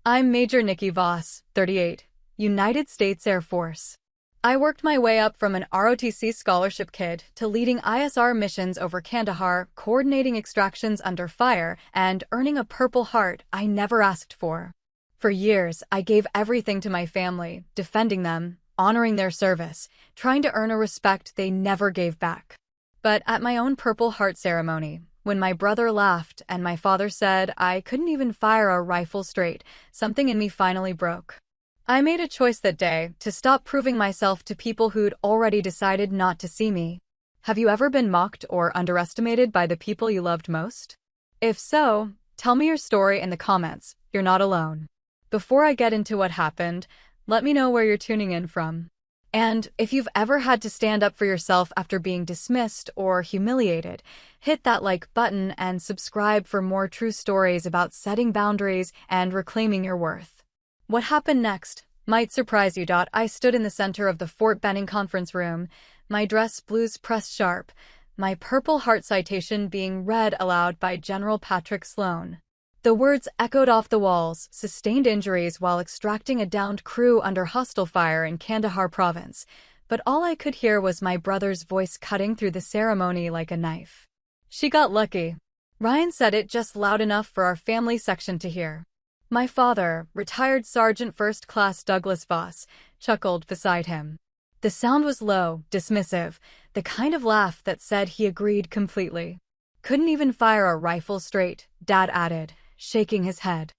I'm Major Nikki Voss, 38, United States Air Force. I worked my way up from an ROTC scholarship kid to leading ISR missions over Kandahar, coordinating extractions under fire, and earning a Purple Heart I never asked for. For years, I gave everything to my family, defending them, honoring their service, trying to earn a respect they never gave back. But at my own Purple Heart ceremony, when my brother laughed and my father said I couldn't even fire a rifle straight, something in me finally broke. I made a choice that day to stop proving myself to people who'd already decided not to see me. Have you ever been mocked or underestimated by the people you loved most? If so, tell me your story in the comments. You're not alone. Before I get into what happened, let me know where you're tuning in from. And if you've ever had to stand up for yourself after being dismissed or humiliated, hit that like button and subscribe for more true stories about setting boundaries and reclaiming your worth. What happened next might surprise you. I stood in the center of the Fort Benning conference room, my dress blues pressed sharp, my Purple Heart citation being read aloud by General Patrick Sloan. The words echoed off the walls, sustained injuries while extracting a downed crew under hostile fire in Kandahar province, but all I could hear was my brother's voice cutting through the ceremony like a knife. She got lucky. Ryan said it just loud enough for our family section to hear. My father, retired Sergeant First Class Douglas Voss, chuckled beside him. The sound was low, dismissive, the kind of laugh that said he agreed completely. Couldn't even fire a rifle straight, Dad added, shaking his head.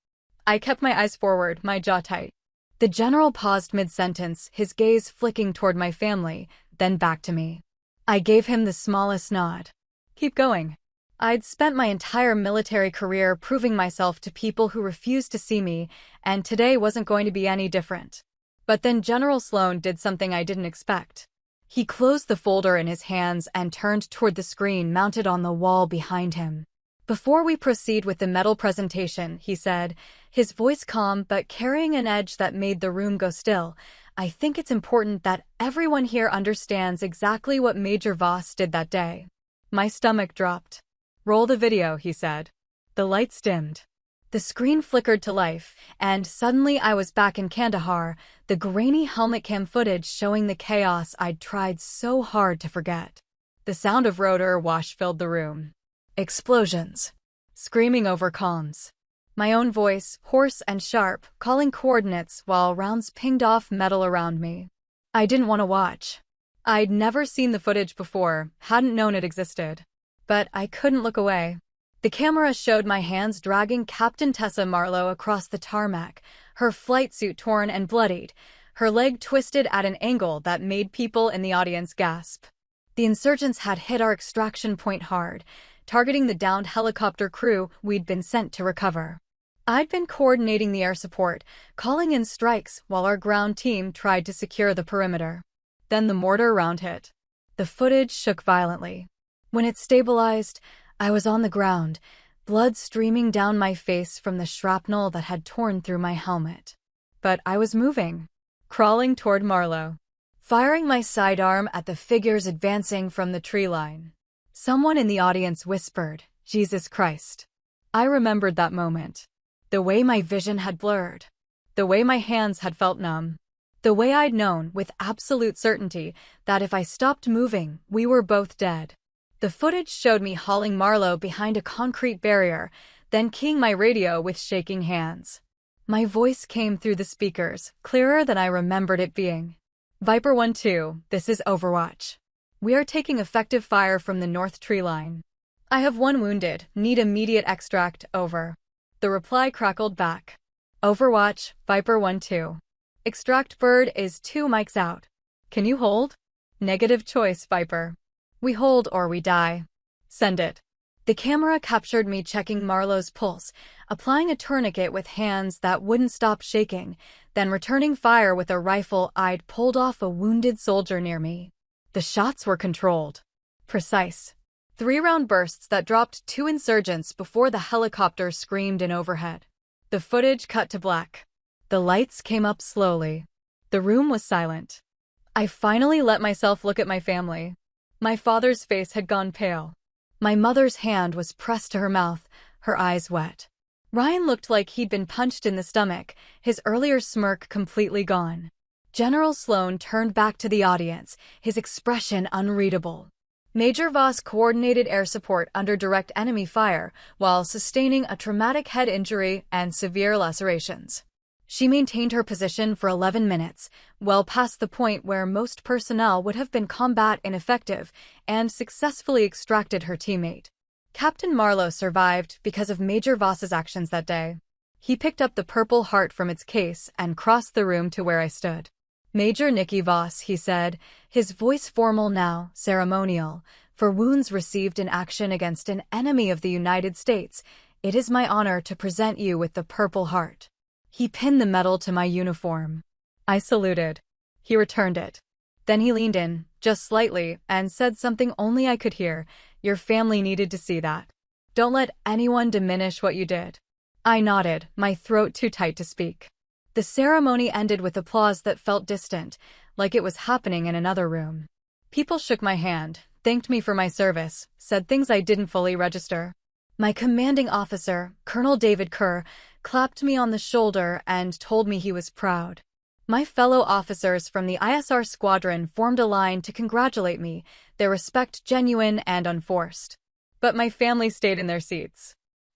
I kept my eyes forward, my jaw tight. The general paused mid-sentence, his gaze flicking toward my family, then back to me. I gave him the smallest nod. Keep going. I'd spent my entire military career proving myself to people who refused to see me, and today wasn't going to be any different. But then General Sloan did something I didn't expect. He closed the folder in his hands and turned toward the screen mounted on the wall behind him. Before we proceed with the medal presentation, he said, his voice calm but carrying an edge that made the room go still, I think it's important that everyone here understands exactly what Major Voss did that day. My stomach dropped. Roll the video, he said. The lights dimmed. The screen flickered to life, and suddenly I was back in Kandahar, the grainy helmet cam footage showing the chaos I'd tried so hard to forget. The sound of rotor wash filled the room. Explosions. Screaming over comms. My own voice, hoarse and sharp, calling coordinates while rounds pinged off metal around me. I didn't want to watch. I'd never seen the footage before, hadn't known it existed. But I couldn't look away. The camera showed my hands dragging Captain Tessa Marlowe across the tarmac, her flight suit torn and bloodied, her leg twisted at an angle that made people in the audience gasp. The insurgents had hit our extraction point hard, targeting the downed helicopter crew we'd been sent to recover. I'd been coordinating the air support, calling in strikes while our ground team tried to secure the perimeter. Then the mortar round hit. The footage shook violently. When it stabilized, I was on the ground, blood streaming down my face from the shrapnel that had torn through my helmet. But I was moving, crawling toward Marlowe, firing my sidearm at the figures advancing from the tree line. Someone in the audience whispered, "Jesus Christ." I remembered that moment. The way my vision had blurred. The way my hands had felt numb. The way I'd known with absolute certainty that if I stopped moving, we were both dead. The footage showed me hauling Marlowe behind a concrete barrier, then keying my radio with shaking hands. My voice came through the speakers, clearer than I remembered it being. Viper 1-2, this is Overwatch. We are taking effective fire from the north tree line. I have one wounded, need immediate extract, over. The reply crackled back. Overwatch, Viper 1-2. Extract bird is 2 mics out. Can you hold? Negative choice, Viper. We hold or we die. Send it. The camera captured me checking Marlowe's pulse, applying a tourniquet with hands that wouldn't stop shaking, then returning fire with a rifle I'd pulled off a wounded soldier near me. The shots were controlled. Precise. 3-round bursts that dropped 2 insurgents before the helicopter screamed in overhead. The footage cut to black. The lights came up slowly. The room was silent. I finally let myself look at my family. My father's face had gone pale. My mother's hand was pressed to her mouth, her eyes wet. Ryan looked like he'd been punched in the stomach, his earlier smirk completely gone. General Sloan turned back to the audience, his expression unreadable. Major Voss coordinated air support under direct enemy fire while sustaining a traumatic head injury and severe lacerations. She maintained her position for 11 minutes, well past the point where most personnel would have been combat ineffective, and successfully extracted her teammate. Captain Marlowe survived because of Major Voss's actions that day. He picked up the Purple Heart from its case and crossed the room to where I stood. "Major Nicky Voss," he said, his voice formal now, ceremonial, "for wounds received in action against an enemy of the United States, it is my honor to present you with the Purple Heart." He pinned the medal to my uniform. I saluted. He returned it. Then he leaned in, just slightly, and said something only I could hear. "Your family needed to see that. Don't let anyone diminish what you did." I nodded, my throat too tight to speak. The ceremony ended with applause that felt distant, like it was happening in another room. People shook my hand, thanked me for my service, said things I didn't fully register. My commanding officer, Colonel David Kerr, clapped me on the shoulder and told me he was proud. My fellow officers from the ISR squadron formed a line to congratulate me, their respect genuine and unforced. But my family stayed in their seats.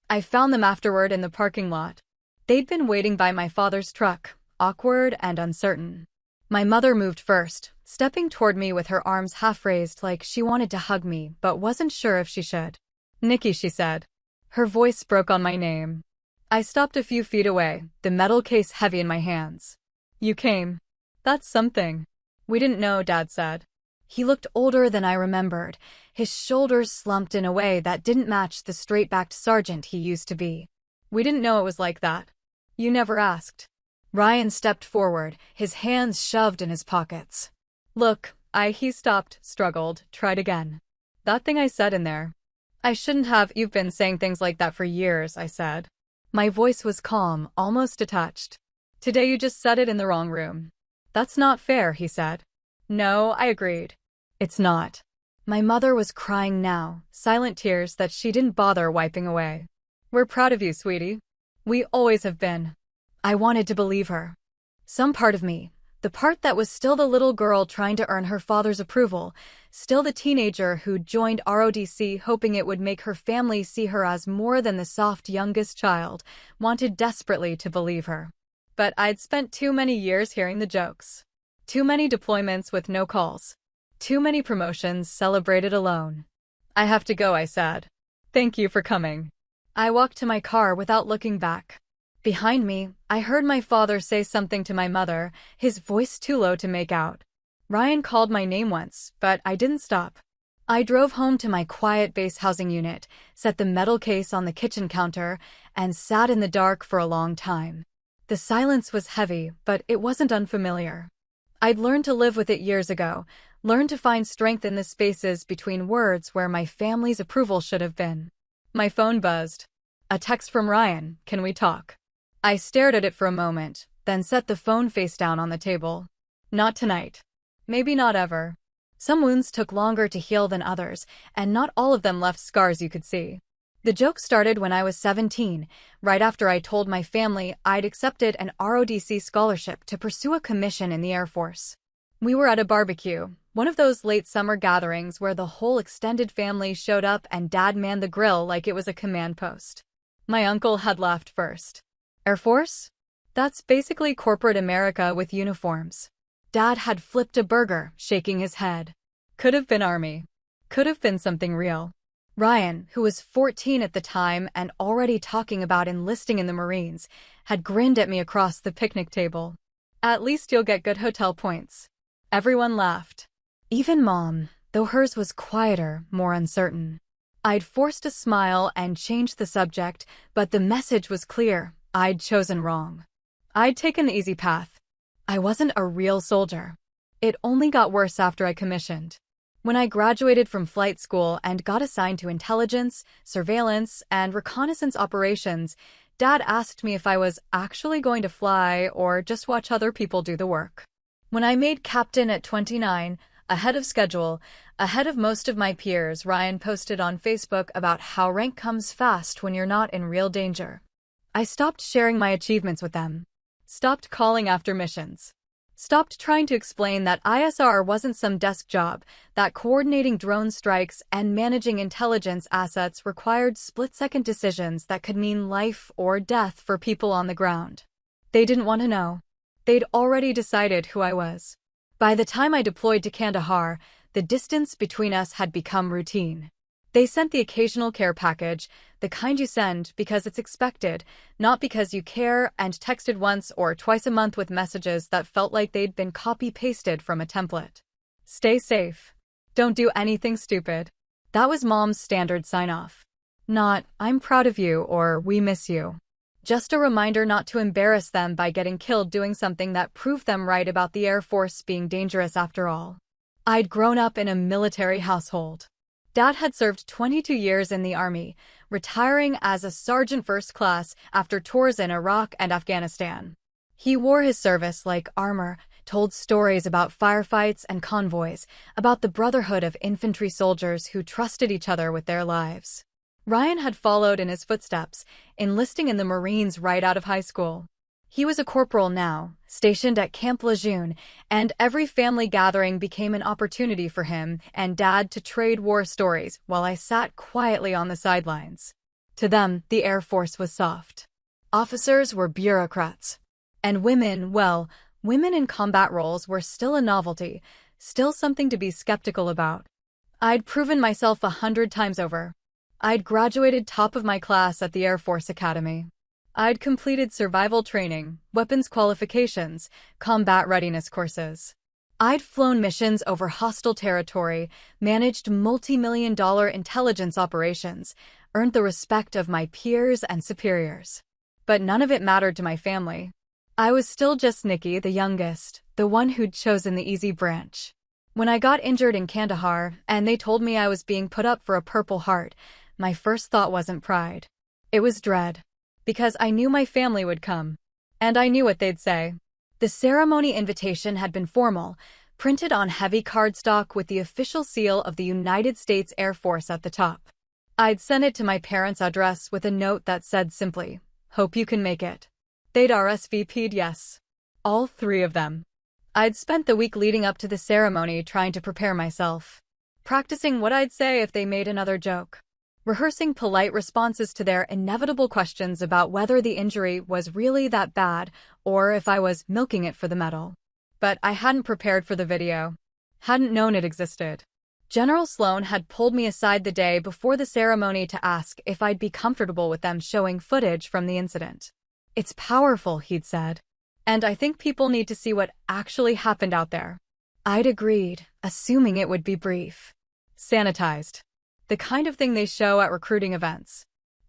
I found them afterward in the parking lot. They'd been waiting by my father's truck, awkward and uncertain. My mother moved first, stepping toward me with her arms half raised like she wanted to hug me but wasn't sure if she should. "Nikki," she said. Her voice broke on my name. I stopped a few feet away, the metal case heavy in my hands. "You came. That's something." "We didn't know," Dad said. He looked older than I remembered, his shoulders slumped in a way that didn't match the straight-backed sergeant he used to be. "We didn't know it was like that. You never asked." Ryan stepped forward, his hands shoved in his pockets. "Look, he stopped, struggled, tried again. "That thing I said in there. I shouldn't have. You've been saying things like that for years," I said. My voice was calm, almost detached. "Today you just said it in the wrong room." "That's not fair," he said. "No," I agreed. "It's not." My mother was crying now, silent tears that she didn't bother wiping away. "We're proud of you, sweetie. We always have been." I wanted to believe her. Some part of me, the part that was still the little girl trying to earn her father's approval, still the teenager who joined ROTC hoping it would make her family see her as more than the soft youngest child, wanted desperately to believe her. But I'd spent too many years hearing the jokes. Too many deployments with no calls. Too many promotions celebrated alone. "I have to go," I said. "Thank you for coming." I walked to my car without looking back. Behind me, I heard my father say something to my mother, his voice too low to make out. Ryan called my name once, but I didn't stop. I drove home to my quiet base housing unit, set the metal case on the kitchen counter, and sat in the dark for a long time. The silence was heavy, but it wasn't unfamiliar. I'd learned to live with it years ago, learned to find strength in the spaces between words where my family's approval should have been. My phone buzzed. A text from Ryan, "Can we talk?" I stared at it for a moment, then set the phone face down on the table. Not tonight. Maybe not ever. Some wounds took longer to heal than others, and not all of them left scars you could see. The joke started when I was 17, right after I told my family I'd accepted an ROTC scholarship to pursue a commission in the Air Force. We were at a barbecue, one of those late summer gatherings where the whole extended family showed up and Dad manned the grill like it was a command post. My uncle had laughed first. "Air Force? That's basically corporate America with uniforms." Dad had flipped a burger, shaking his head. "Could have been Army. Could have been something real." Ryan, who was 14 at the time and already talking about enlisting in the Marines, had grinned at me across the picnic table. "At least you'll get good hotel points." Everyone laughed. Even Mom, though hers was quieter, more uncertain. I'd forced a smile and changed the subject, but the message was clear. I'd chosen wrong. I'd taken the easy path. I wasn't a real soldier. It only got worse after I commissioned. When I graduated from flight school and got assigned to intelligence, surveillance, and reconnaissance operations, Dad asked me if I was actually going to fly or just watch other people do the work. When I made captain at 29, ahead of schedule, ahead of most of my peers, Ryan posted on Facebook about how rank comes fast when you're not in real danger. I stopped sharing my achievements with them. Stopped calling after missions. Stopped trying to explain that ISR wasn't some desk job, that coordinating drone strikes and managing intelligence assets required split-second decisions that could mean life or death for people on the ground. They didn't want to know. They'd already decided who I was. By the time I deployed to Kandahar, the distance between us had become routine. They sent the occasional care package, the kind you send because it's expected, not because you care, and texted once or twice a month with messages that felt like they'd been copy-pasted from a template. Stay safe. Don't do anything stupid. That was Mom's standard sign-off. Not, I'm proud of you or we miss you. Just a reminder not to embarrass them by getting killed doing something that proved them right about the Air Force being dangerous after all. I'd grown up in a military household. Dad had served 22 years in the Army, retiring as a sergeant first class after tours in Iraq and Afghanistan. He wore his service like armor, told stories about firefights and convoys, about the brotherhood of infantry soldiers who trusted each other with their lives. Ryan had followed in his footsteps, enlisting in the Marines right out of high school. He was a corporal now, stationed at Camp Lejeune, and every family gathering became an opportunity for him and Dad to trade war stories while I sat quietly on the sidelines. To them, the Air Force was soft. Officers were bureaucrats. And women, well, women in combat roles were still a novelty, still something to be skeptical about. I'd proven myself 100 times over. I'd graduated top of my class at the Air Force Academy. I'd completed survival training, weapons qualifications, combat readiness courses. I'd flown missions over hostile territory, managed multi-million-dollar intelligence operations, earned the respect of my peers and superiors. But none of it mattered to my family. I was still just Nikki, the youngest, the one who'd chosen the easy branch. When I got injured in Kandahar and they told me I was being put up for a Purple Heart, my first thought wasn't pride. It was dread. Because I knew my family would come. And I knew what they'd say. The ceremony invitation had been formal, printed on heavy cardstock with the official seal of the United States Air Force at the top. I'd sent it to my parents' address with a note that said simply, "Hope you can make it." They'd RSVP'd yes. All 3 of them. I'd spent the week leading up to the ceremony trying to prepare myself. Practicing what I'd say if they made another joke. Rehearsing polite responses to their inevitable questions about whether the injury was really that bad or if I was milking it for the medal. But I hadn't prepared for the video. Hadn't known it existed. General Sloan had pulled me aside the day before the ceremony to ask if I'd be comfortable with them showing footage from the incident. "It's powerful," he'd said. "And I think people need to see what actually happened out there." I'd agreed, assuming it would be brief. Sanitized. The kind of thing they show at recruiting events.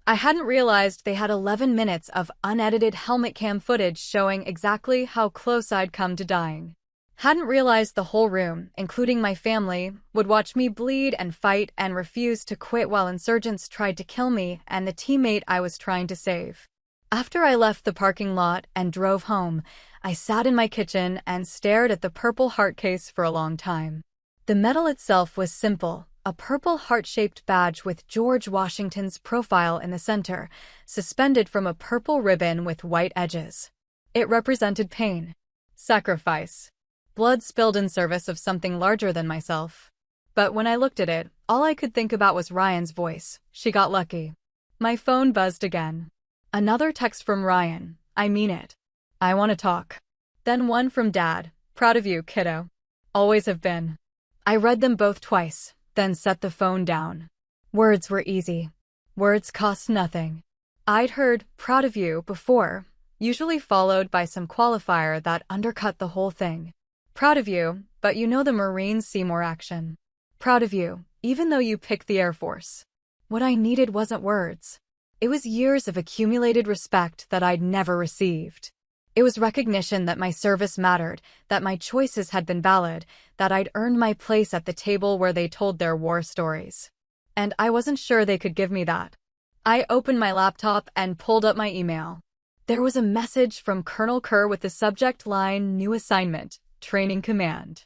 I hadn't realized they had 11 minutes of unedited helmet cam footage showing exactly how close I'd come to dying. Hadn't realized the whole room, including my family, would watch me bleed and fight and refuse to quit while insurgents tried to kill me and the teammate I was trying to save. After I left the parking lot and drove home, I sat in my kitchen and stared at the Purple Heart case for a long time. The medal itself was simple. A purple heart-shaped badge with George Washington's profile in the center, suspended from a purple ribbon with white edges. It represented pain, sacrifice, blood spilled in service of something larger than myself. But when I looked at it, all I could think about was Ryan's voice. She got lucky. My phone buzzed again. Another text from Ryan. "I mean it. I want to talk." Then one from Dad. "Proud of you, kiddo. Always have been." I read them both twice, then set the phone down. Words were easy. Words cost nothing. I'd heard "proud of you" before, usually followed by some qualifier that undercut the whole thing. "Proud of you, but you know the Marines see more action." "Proud of you, even though you picked the Air Force." What I needed wasn't words. It was years of accumulated respect that I'd never received. It was recognition that my service mattered, that my choices had been valid, that I'd earned my place at the table where they told their war stories. And I wasn't sure they could give me that. I opened my laptop and pulled up my email. There was a message from Colonel Kerr with the subject line "New Assignment, Training Command."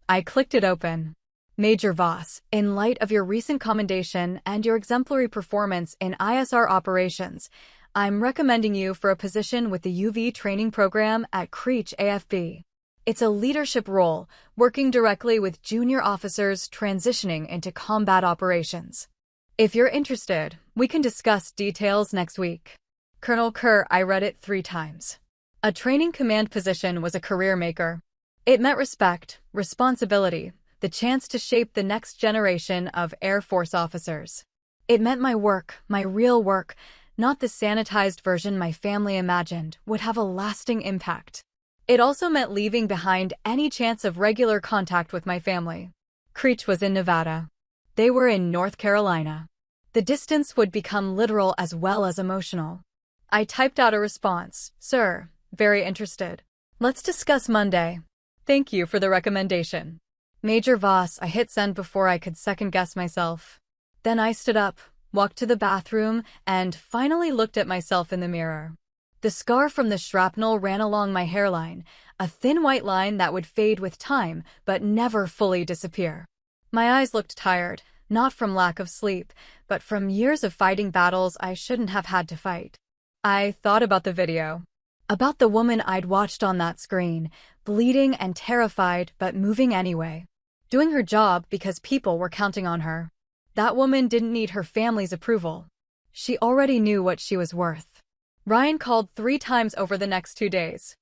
I clicked it open. "Major Voss, in light of your recent commendation and your exemplary performance in ISR operations, I'm recommending you for a position with the UV training program at Creech AFB. It's a leadership role, working directly with junior officers transitioning into combat operations. If you're interested, we can discuss details next week. Colonel Kerr, I read it 3 times. A training command position was a career maker. It meant respect, responsibility, the chance to shape the next generation of Air Force officers. It meant my work, my real work, not the sanitized version my family imagined, would have a lasting impact. It also meant leaving behind any chance of regular contact with my family. Creech was in Nevada. They were in North Carolina. The distance would become literal as well as emotional. I typed out a response. Sir, very interested. Let's discuss Monday. Thank you for the recommendation. Major Voss, I hit send before I could second-guess myself. Then I stood up, walked to the bathroom, and finally looked at myself in the mirror. The scar from the shrapnel ran along my hairline, a thin white line that would fade with time but never fully disappear. My eyes looked tired, not from lack of sleep, but from years of fighting battles I shouldn't have had to fight. I thought about the video. About the woman I'd watched on that screen, bleeding and terrified but moving anyway. Doing her job because people were counting on her. That woman didn't need her family's approval. She already knew what she was worth. Ryan called 3 times over the next 2 days.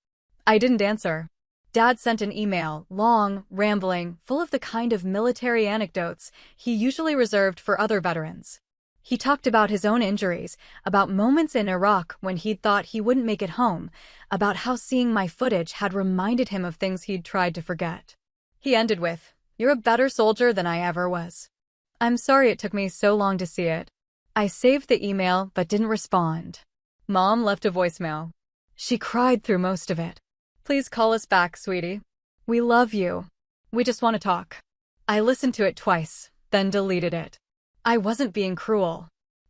I didn't answer. Dad sent an email, long, rambling, full of the kind of military anecdotes he usually reserved for other veterans. He talked about his own injuries, about moments in Iraq when he'd thought he wouldn't make it home, about how seeing my footage had reminded him of things he'd tried to forget. He ended with, "You're a better soldier than I ever was." I'm sorry it took me so long to see it. I saved the email but didn't respond. Mom left a voicemail. She cried through most of it. Please call us back, sweetie. We love you. We just want to talk. I listened to it twice, then deleted it. I wasn't being cruel.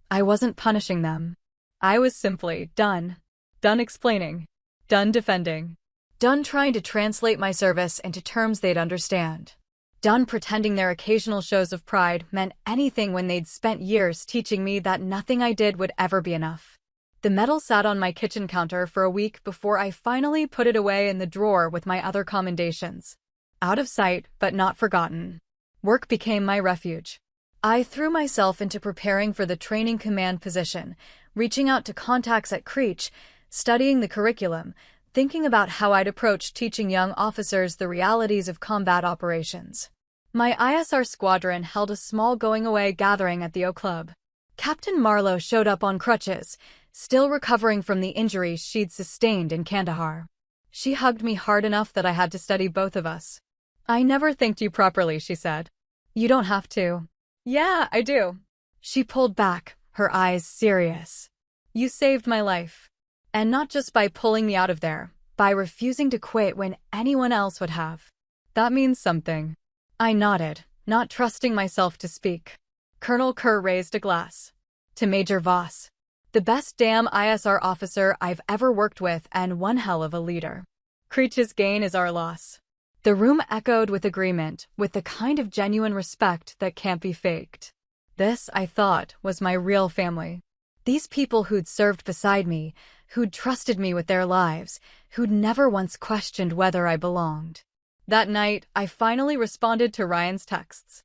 I wasn't punishing them. I was simply done. Done explaining. Done defending. Done trying to translate my service into terms they'd understand. Done pretending their occasional shows of pride meant anything when they'd spent years teaching me that nothing I did would ever be enough. The medal sat on my kitchen counter for a week before I finally put it away in the drawer with my other commendations. Out of sight, but not forgotten. Work became my refuge. I threw myself into preparing for the training command position, reaching out to contacts at Creech, studying the curriculum, thinking about how I'd approach teaching young officers the realities of combat operations. My ISR squadron held a small going-away gathering at the O Club. Captain Marlowe showed up on crutches, still recovering from the injuries she'd sustained in Kandahar. She hugged me hard enough that I had to study both of us. I never thanked you properly, she said. You don't have to. Yeah, I do. She pulled back, her eyes serious. You saved my life. And not just by pulling me out of there, by refusing to quit when anyone else would have. That means something. I nodded, not trusting myself to speak. Colonel Kerr raised a glass. To Major Voss. The best damn ISR officer I've ever worked with and one hell of a leader. Creech's gain is our loss. The room echoed with agreement, with the kind of genuine respect that can't be faked. This, I thought, was my real family. These people who'd served beside me, who'd trusted me with their lives, who'd never once questioned whether I belonged. That night, I finally responded to Ryan's texts.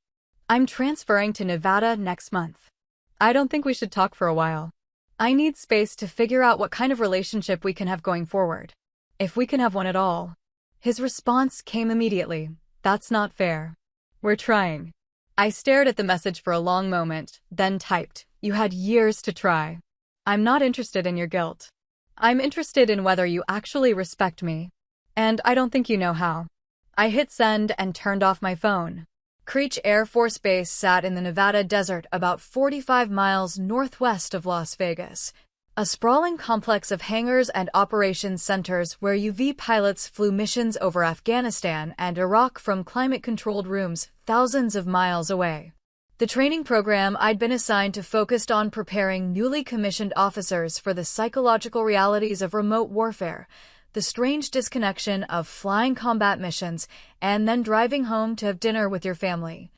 I'm transferring to Nevada next month. I don't think we should talk for a while. I need space to figure out what kind of relationship we can have going forward. If we can have one at all. His response came immediately. That's not fair. We're trying. I stared at the message for a long moment, then typed, You had years to try. I'm not interested in your guilt. I'm interested in whether you actually respect me. And I don't think you know how. I hit send and turned off my phone. Creech Air Force Base sat in the Nevada desert about 45 miles northwest of Las Vegas. A sprawling complex of hangars and operations centers where UV pilots flew missions over Afghanistan and Iraq from climate-controlled rooms thousands of miles away. The training program I'd been assigned to focused on preparing newly commissioned officers for the psychological realities of remote warfare, the strange disconnection of flying combat missions and then driving home to have dinner with your family.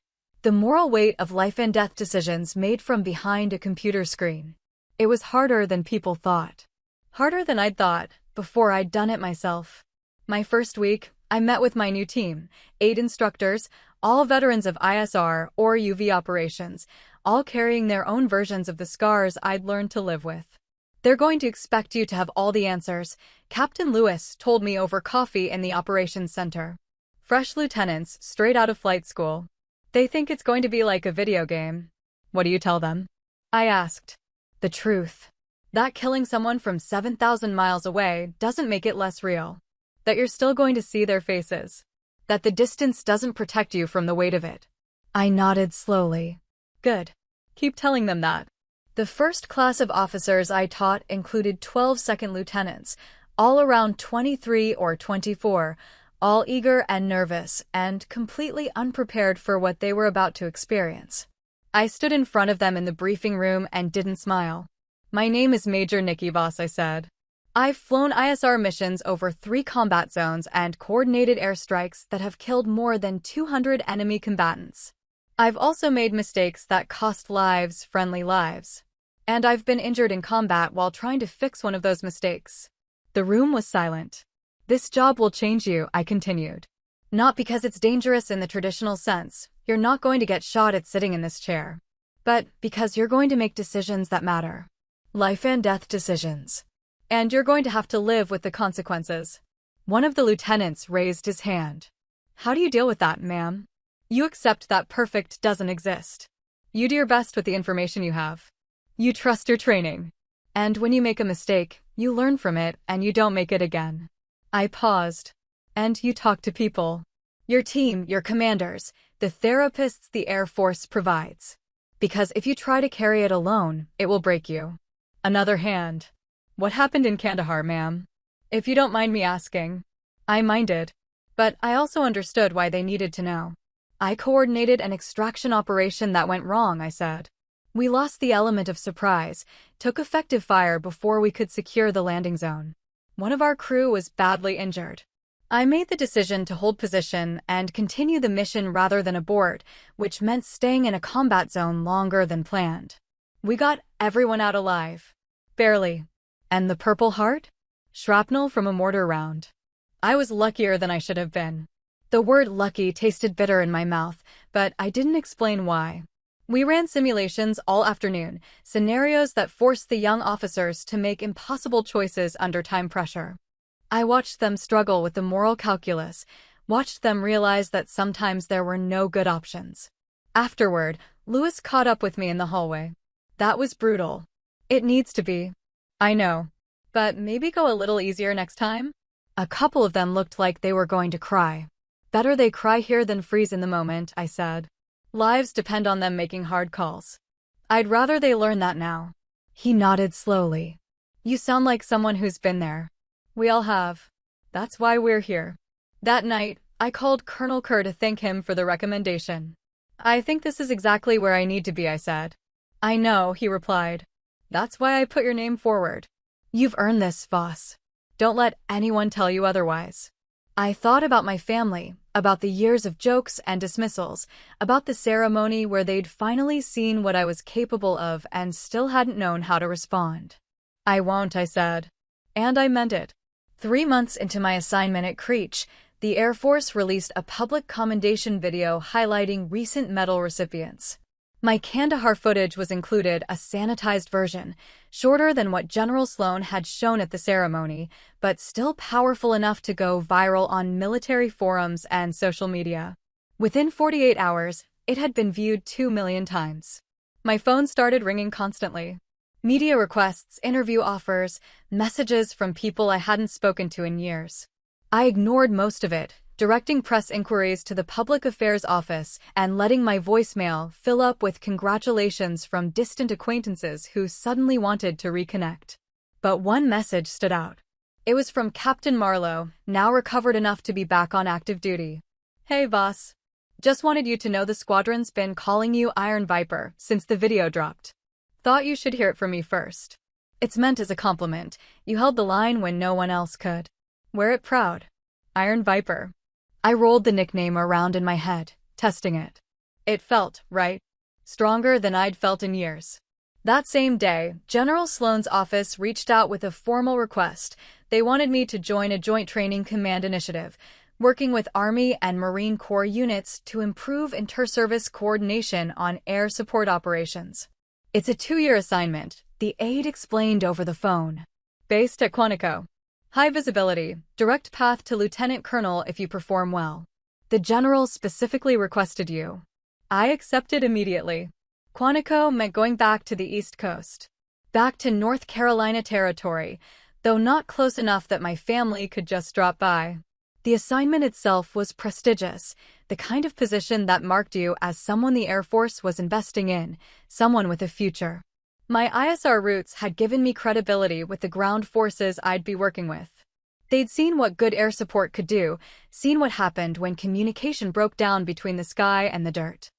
The moral weight of life and death decisions made from behind a computer screen. It was harder than people thought. Harder than I'd thought before I'd done it myself. My first week, I met with my new team, 8 instructors, all veterans of ISR or UV operations, all carrying their own versions of the scars I'd learned to live with. They're going to expect you to have all the answers, Captain Lewis told me over coffee in the operations center. Fresh lieutenants, straight out of flight school. They think it's going to be like a video game. What do you tell them? I asked. The truth. That killing someone from 7,000 miles away doesn't make it less real. That you're still going to see their faces. That the distance doesn't protect you from the weight of it. I nodded slowly. Good. Keep telling them that. The first class of officers I taught included 12 second lieutenants, all around 23 or 24, all eager and nervous and completely unprepared for what they were about to experience. I stood in front of them in the briefing room and didn't smile. My name is Major Nikki Voss, I said. I've flown ISR missions over 3 combat zones and coordinated airstrikes that have killed more than 200 enemy combatants. I've also made mistakes that cost lives, friendly lives. And I've been injured in combat while trying to fix one of those mistakes. The room was silent. This job will change you, I continued. Not because it's dangerous in the traditional sense. You're not going to get shot at sitting in this chair. But because you're going to make decisions that matter. Life and death decisions. And you're going to have to live with the consequences. One of the lieutenants raised his hand. How do you deal with that, ma'am? You accept that perfect doesn't exist. You do your best with the information you have. You trust your training. And when you make a mistake, you learn from it and you don't make it again. I paused. And you talk to people. Your team, your commanders, the therapists the Air Force provides. Because if you try to carry it alone, it will break you. Another hand. What happened in Kandahar, ma'am? If you don't mind me asking. I minded. But I also understood why they needed to know. I coordinated an extraction operation that went wrong, I said. We lost the element of surprise, took effective fire before we could secure the landing zone. One of our crew was badly injured. I made the decision to hold position and continue the mission rather than abort, which meant staying in a combat zone longer than planned. We got everyone out alive. Barely. And the Purple Heart? Shrapnel from a mortar round. I was luckier than I should have been. The word lucky tasted bitter in my mouth, but I didn't explain why. We ran simulations all afternoon, scenarios that forced the young officers to make impossible choices under time pressure. I watched them struggle with the moral calculus, watched them realize that sometimes there were no good options. Afterward, Lewis caught up with me in the hallway. That was brutal. It needs to be. I know. But maybe go a little easier next time? A couple of them looked like they were going to cry. Better they cry here than freeze in the moment, I said. Lives depend on them making hard calls. I'd rather they learn that now. He nodded slowly. You sound like someone who's been there. We all have. That's why we're here. That night, I called Colonel Kerr to thank him for the recommendation. I think this is exactly where I need to be, I said. I know, he replied. That's why I put your name forward. You've earned this, Voss. Don't let anyone tell you otherwise. I thought about my family, about the years of jokes and dismissals, about the ceremony where they'd finally seen what I was capable of and still hadn't known how to respond. I won't, I said. And I meant it. 3 months into my assignment at Creech, the Air Force released a public commendation video highlighting recent medal recipients. My Kandahar footage was included, a sanitized version, shorter than what General Sloan had shown at the ceremony, but still powerful enough to go viral on military forums and social media. Within 48 hours, it had been viewed 2 million times. My phone started ringing constantly. Media requests, interview offers, messages from people I hadn't spoken to in years. I ignored most of it, directing press inquiries to the Public Affairs Office and letting my voicemail fill up with congratulations from distant acquaintances who suddenly wanted to reconnect. But one message stood out. It was from Captain Marlowe, now recovered enough to be back on active duty. Hey, boss. Just wanted you to know the squadron's been calling you Iron Viper since the video dropped. Thought you should hear it from me first. It's meant as a compliment. You held the line when no one else could. Wear it proud. Iron Viper. I rolled the nickname around in my head, testing it. It felt right. Stronger than I'd felt in years. That same day, General Sloan's office reached out with a formal request. They wanted me to join a Joint Training Command initiative, working with Army and Marine Corps units to improve inter-service coordination on air support operations. It's a 2-year assignment, the aide explained over the phone. Based at Quantico. High visibility, direct path to lieutenant colonel if you perform well. The general specifically requested you. I accepted immediately. Quantico meant going back to the East Coast. Back to North Carolina territory, though not close enough that my family could just drop by. The assignment itself was prestigious, the kind of position that marked you as someone the Air Force was investing in, someone with a future. My ISR roots had given me credibility with the ground forces I'd be working with. They'd seen what good air support could do, seen what happened when communication broke down between the sky and the dirt.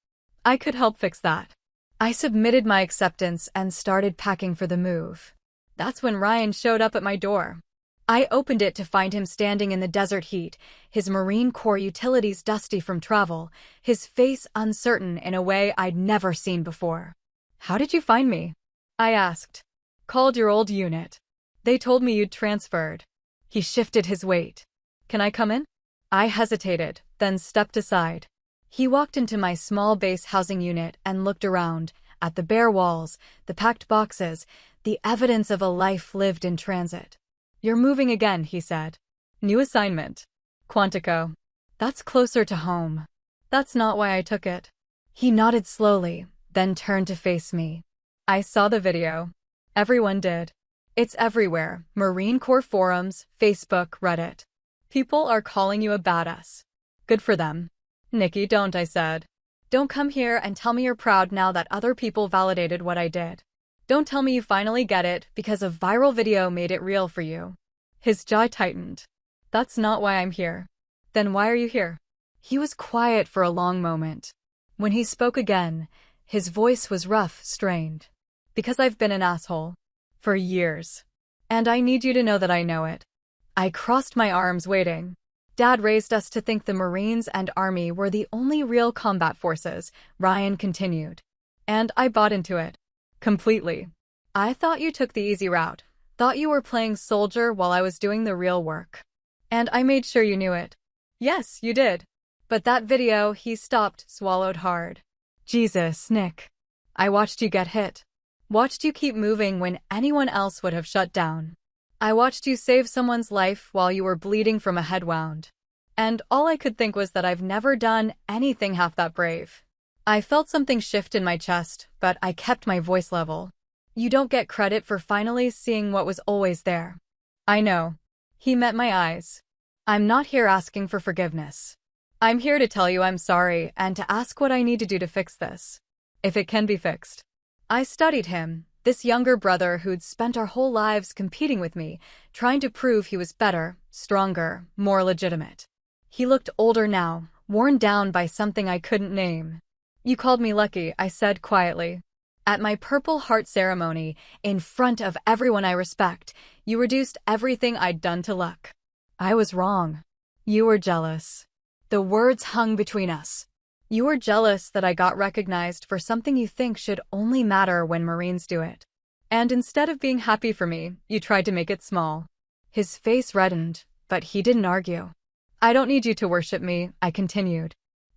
I could help fix that. I submitted my acceptance and started packing for the move. That's when Ryan showed up at my door. I opened it to find him standing in the desert heat, his Marine Corps utilities dusty from travel, his face uncertain in a way I'd never seen before. "How did you find me?" I asked. "Called your old unit. They told me you'd transferred." He shifted his weight. "Can I come in?" I hesitated, then stepped aside. He walked into my small base housing unit and looked around, at the bare walls, the packed boxes, the evidence of a life lived in transit. "You're moving again," he said. "New assignment. Quantico. That's closer to home." "That's not why I took it." He nodded slowly, then turned to face me. "I saw the video. Everyone did. It's everywhere, Marine Corps forums, Facebook, Reddit. People are calling you a badass. Good for them." "Nikki, don't," I said. "Don't come here and tell me you're proud now that other people validated what I did. Don't tell me you finally get it because a viral video made it real for you." His jaw tightened. "That's not why I'm here." "Then why are you here?" He was quiet for a long moment. When he spoke again, his voice was rough, strained. "Because I've been an asshole. For years. And I need you to know that I know it." I crossed my arms, waiting. "Dad raised us to think the Marines and Army were the only real combat forces," Ryan continued. "And I bought into it. Completely. I thought you took the easy route, thought you were playing soldier while I was doing the real work. And I made sure you knew it." "Yes, you did. But that video," he stopped, swallowed hard. "Jesus, Nick. I watched you get hit. Watched you keep moving when anyone else would have shut down. I watched you save someone's life while you were bleeding from a head wound. And all I could think was that I've never done anything half that brave." I felt something shift in my chest, but I kept my voice level. "You don't get credit for finally seeing what was always there." "I know." He met my eyes. "I'm not here asking for forgiveness. I'm here to tell you I'm sorry and to ask what I need to do to fix this. If it can be fixed." I studied him, this younger brother who'd spent our whole lives competing with me, trying to prove he was better, stronger, more legitimate. He looked older now, worn down by something I couldn't name. "You called me lucky," I said quietly. "At my Purple Heart ceremony, in front of everyone I respect, you reduced everything I'd done to luck." I was wrong. "You were jealous." The words hung between us. "You were jealous that I got recognized for something you think should only matter when Marines do it. And instead of being happy for me, you tried to make it small." His face reddened, but he didn't argue. "I don't need you to worship me," I continued.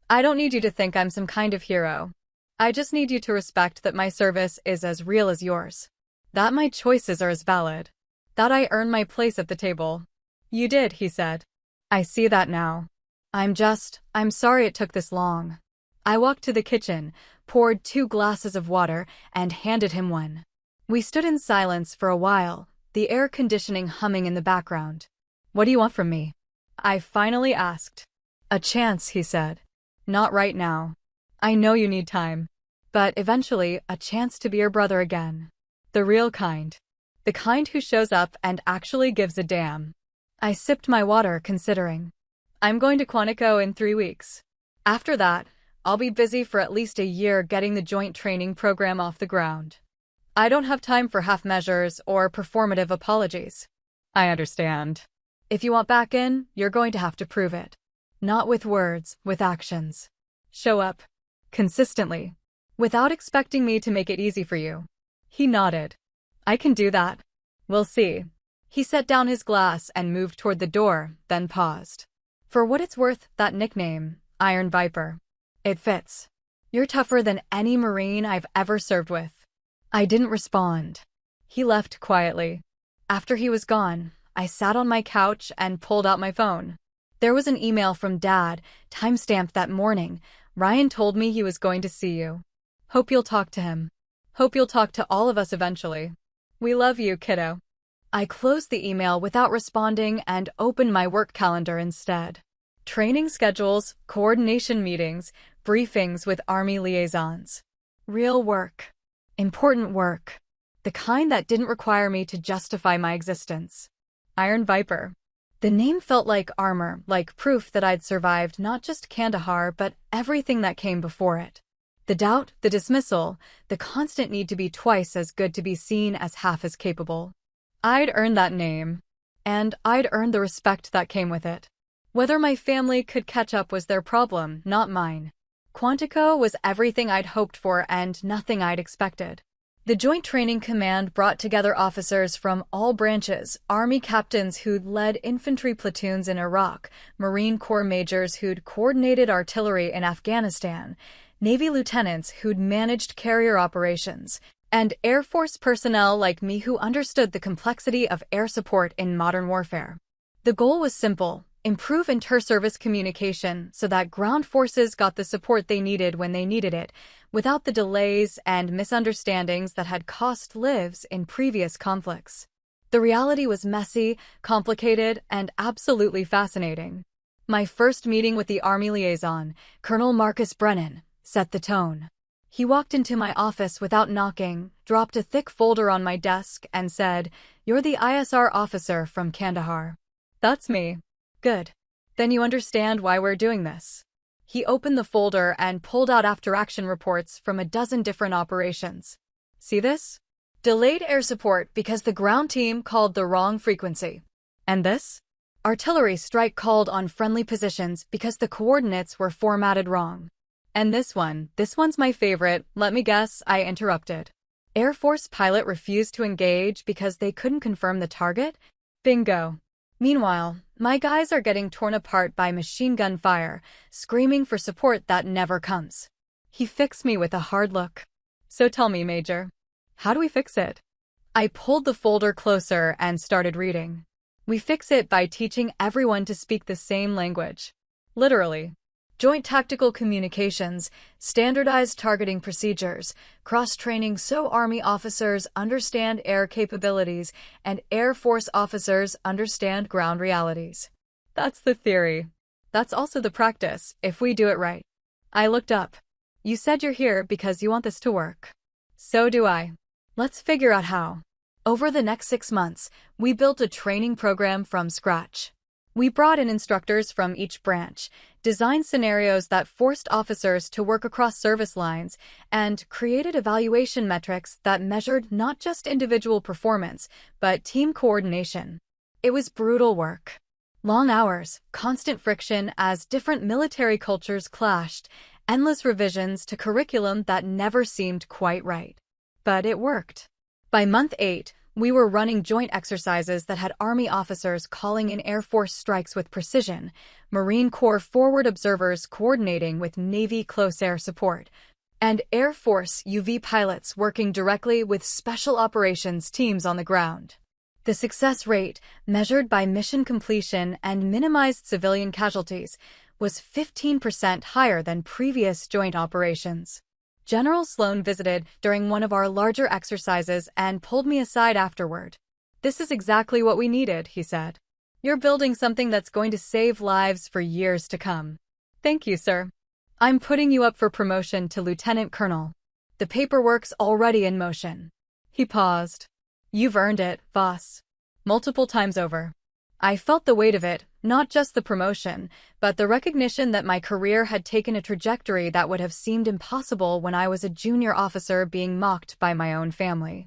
"I don't need you to think I'm some kind of hero. I just need you to respect that my service is as real as yours. That my choices are as valid. That I earned my place at the table." "You did," he said. "I see that now. I'm sorry it took this long." I walked to the kitchen, poured 2 glasses of water, and handed him one. We stood in silence for a while, the air conditioning humming in the background. "What do you want from me?" I finally asked. "A chance," he said. "Not right now. I know you need time. But eventually, a chance to be your brother again. The real kind. The kind who shows up and actually gives a damn." I sipped my water, considering. "I'm going to Quantico in 3 weeks. After that, I'll be busy for at least a year getting the joint training program off the ground. I don't have time for half measures or performative apologies." "I understand. If you want back in, you're going to have to prove it. Not with words, with actions. Show up. Consistently. Without expecting me to make it easy for you." He nodded. I can do that. We'll see. He set down his glass and moved toward the door, then paused. For what it's worth, that nickname, Iron Viper. It fits. You're tougher than any Marine I've ever served with. I didn't respond. He left quietly. After he was gone, I sat on my couch and pulled out my phone. There was an email from Dad, timestamped that morning. Ryan told me he was going to see you. Hope you'll talk to him. Hope you'll talk to all of us eventually. We love you, kiddo. I closed the email without responding and opened my work calendar instead. Training schedules, coordination meetings, briefings with Army liaisons. Real work. Important work. The kind that didn't require me to justify my existence. Iron Viper. The name felt like armor, like proof that I'd survived not just Kandahar, but everything that came before it. The doubt, the dismissal, the constant need to be twice as good to be seen as half as capable. I'd earned that name. And I'd earned the respect that came with it. Whether my family could catch up was their problem, not mine. Quantico was everything I'd hoped for and nothing I'd expected. The Joint Training Command brought together officers from all branches, Army captains who'd led infantry platoons in Iraq, Marine Corps majors who'd coordinated artillery in Afghanistan, Navy lieutenants who'd managed carrier operations, and Air Force personnel like me who understood the complexity of air support in modern warfare. The goal was simple: improve inter-service communication so that ground forces got the support they needed when they needed it, without the delays and misunderstandings that had cost lives in previous conflicts. The reality was messy, complicated, and absolutely fascinating. My first meeting with the Army liaison, Colonel Marcus Brennan, set the tone. He walked into my office without knocking, dropped a thick folder on my desk, and said, "You're the ISR officer from Kandahar." "That's me." "Good. Then you understand why we're doing this." He opened the folder and pulled out after-action reports from a dozen different operations. "See this? Delayed air support because the ground team called the wrong frequency. And this? Artillery strike called on friendly positions because the coordinates were formatted wrong. And this one's my favorite. Let me guess," I interrupted. "Air Force pilot refused to engage because they couldn't confirm the target?" Bingo. Meanwhile, my guys are getting torn apart by machine gun fire, screaming for support that never comes. He fixed me with a hard look. "So tell me, Major, how do we fix it?" I pulled the folder closer and started reading. "We fix it by teaching everyone to speak the same language." Literally. Joint tactical communications, standardized targeting procedures, cross-training so Army officers understand air capabilities and Air Force officers understand ground realities. That's the theory. That's also the practice, if we do it right. I looked up. "You said you're here because you want this to work." "So do I. Let's figure out how." Over the next 6 months, we built a training program from scratch. We brought in instructors from each branch, designed scenarios that forced officers to work across service lines, and created evaluation metrics that measured not just individual performance, but team coordination. It was brutal work. Long hours, constant friction as different military cultures clashed, endless revisions to curriculum that never seemed quite right. But it worked. By month 8, we were running joint exercises that had Army officers calling in Air Force strikes with precision, Marine Corps forward observers coordinating with Navy close air support, and Air Force UV pilots working directly with special operations teams on the ground. The success rate, measured by mission completion and minimized civilian casualties, was 15% higher than previous joint operations. General Sloan visited during one of our larger exercises and pulled me aside afterward. "This is exactly what we needed," he said. "You're building something that's going to save lives for years to come." "Thank you, sir. I'm putting you up for promotion to Lieutenant Colonel. The paperwork's already in motion." He paused. "You've earned it, boss. Multiple times over." I felt the weight of it, not just the promotion, but the recognition that my career had taken a trajectory that would have seemed impossible when I was a junior officer being mocked by my own family.